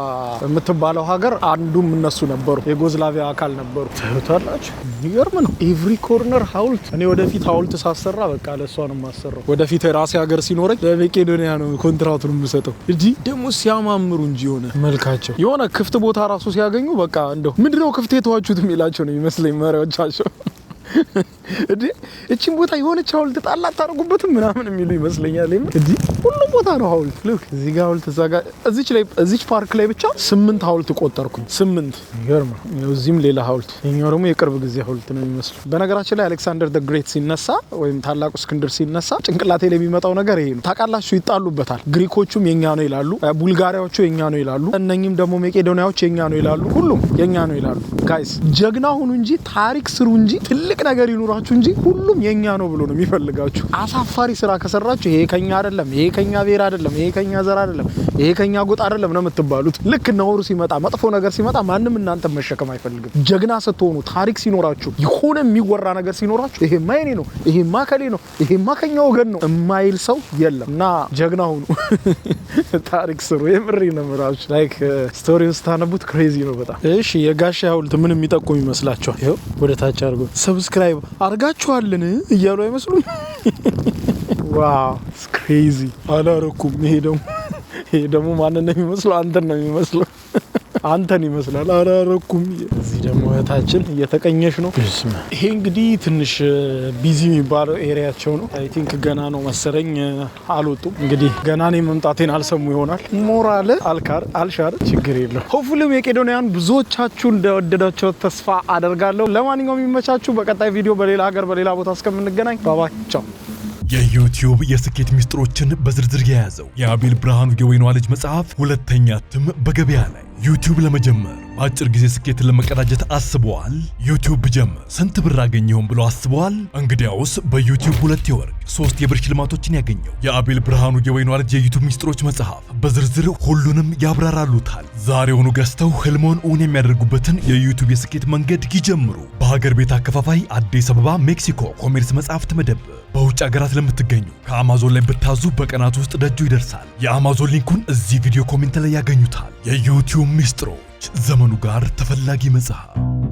የምትባለው ሀገር አንዱም እነሱ ነበሩ፣ የዩጎዝላቪያ አካል ነበሩ። ታዩታላችሁ። ይገርም ነው። ኤቭሪ ኮርነር ሐውልት። እኔ ወደፊት ሐውልት ሳሰራ በቃ ለሷ ነው የማሰራው። ወደፊት የራሴ ሀገር ሲኖረኝ ለመቄዶንያ ነው ኮንትራቱን የምሰጠው እንጂ ደግሞ ሲያማምሩ እንጂ የሆነ መልካቸው የሆነ ክፍት ቦታ ራሱ ሲያገኙ በቃ እንደው ምንድነው ክፍት የተዋችሁት የሚላቸው ነው ይመስለኝ መሪዎቻቸው። እቺን ቦታ የሆነች ሐውልት ጣል አታርጉበትም ምናምን የሚሉ ይመስለኛል። እንግዲህ ሁሉም ቦታ ነው ሐውልት። ልክ እዚህ ጋር ሐውልት እዛ ጋር እዚች ፓርክ ላይ ብቻ 8 ሐውልት ቆጠርኩኝ። 8 ይገርም ነው። እዚህም ሌላ ሐውልት፣ ይሄኛው ደግሞ የቅርብ ጊዜ ሐውልት ነው የሚመስለው። በነገራችን ላይ አሌክሳንደር ዘ ግሬት ሲነሳ ወይም ታላቁ እስክንድር ሲነሳ ጭንቅላቴ ላይ የሚመጣው ነገር ይሄ ነው። ታውቃላችሁ፣ ይጣሉበታል። ግሪኮቹም የኛ ነው ይላሉ፣ ቡልጋሪያዎቹ የኛ ነው ይላሉ፣ እነኚህም ደግሞ መቄዶንያዎች የኛ ነው ይላሉ። ሁሉም የኛ ነው ይላሉ። ጋይስ ጀግና ሁኑ እንጂ ታሪክ ስሩ እንጂ ትልቅ ነገር ይኑራ የሚያከብራችሁ እንጂ ሁሉም የኛ ነው ብሎ ነው የሚፈልጋችሁ። አሳፋሪ ስራ ከሰራችሁ ይሄ ከኛ አይደለም፣ ይሄ ከኛ ብሔር አይደለም፣ ይሄ ከኛ ዘር አይደለም፣ ይሄ ከኛ ጎጥ አይደለም ነው የምትባሉት። ልክ ነውሩ ሲመጣ መጥፎ ነገር ሲመጣ ማንም እናንተ መሸከም አይፈልግም። ጀግና ስትሆኑ ታሪክ ሲኖራችሁ የሆነ የሚወራ ነገር ሲኖራችሁ ይሄማ የኔ ነው፣ ይሄማ ከሌ ነው፣ ይሄማ ከኛ ወገን ነው የማይል ሰው የለም። እና ጀግና ሁኑ፣ ታሪክ ስሩ። የምሬ ነው የምላችሁ። ላይክ ስቶሪውን ስታነቡት ክሬዚ ነው በጣም። እሺ የጋሻ ሐውልት ምን የሚጠቁም ይመስላችኋል? ይኸው ወደ ታች አድርጎ ሰብስክራይብ አርጋችኋልን እያሉ አይመስሉም? ዋው ክሬዚ። አላረኩም። ይሄ ደግሞ ማንን ነው የሚመስለው? አንተን ነው የሚመስለው። አንተን ይመስላል። አላረኩም። እዚህ ደግሞ እህታችን እየተቀኘሽ ነው። ይሄ እንግዲህ ትንሽ ቢዚ የሚባለው ኤሪያቸው ነው። አይ ቲንክ ገና ነው መሰለኝ አልወጡም። እንግዲህ ገና ነው መምጣቴን አልሰሙ ይሆናል። ሞራል አልሻር ችግር የለም። ሆፕፉሊ መቄዶንያን ብዙዎቻችሁ እንደወደዳችሁ ተስፋ አደርጋለሁ። ለማንኛውም የሚመቻችሁ በቀጣይ ቪዲዮ በሌላ ሀገር በሌላ ቦታ እስከምንገናኝ ባባይ ቻው። የዩቲዩብ የስኬት ሚስጥሮችን በዝርዝር የያዘው የአቤል ብርሃኑ የወይኗ ልጅ መጽሐፍ ሁለተኛ እትም በገበያ ላይ። ዩቲዩብ ለመጀመር በአጭር ጊዜ ስኬትን ለመቀዳጀት አስበዋል? ዩቲዩብ ብጀምር ስንት ብር አገኘሁም ብሎ አስበዋል? እንግዲያውስ በዩቲዩብ 2 የወርቅ 3 የብር ሽልማቶችን ያገኘው የአቤል ብርሃኑ የወይኗ ልጅ የዩቲዩብ ሚስጥሮች መጽሐፍ በዝርዝር ሁሉንም ያብራራሉታል። ዛሬውኑ ገዝተው ህልሞን እውን የሚያደርጉበትን የዩቲዩብ የስኬት መንገድ ይጀምሩ። በሀገር ቤት አከፋፋይ አዲስ አበባ ሜክሲኮ ኮሜርስ መጽሐፍት መደብር። በውጭ ሀገራት ለምትገኙ ከአማዞን ላይ ብታዙ በቀናት ውስጥ ደጁ ይደርሳል። የአማዞን ሊንኩን እዚህ ቪዲዮ ኮሜንት ላይ ያገኙታል። የዩቲዩብ ሚስጥሮች፣ ዘመኑ ጋር ተፈላጊ መጽሐፍ።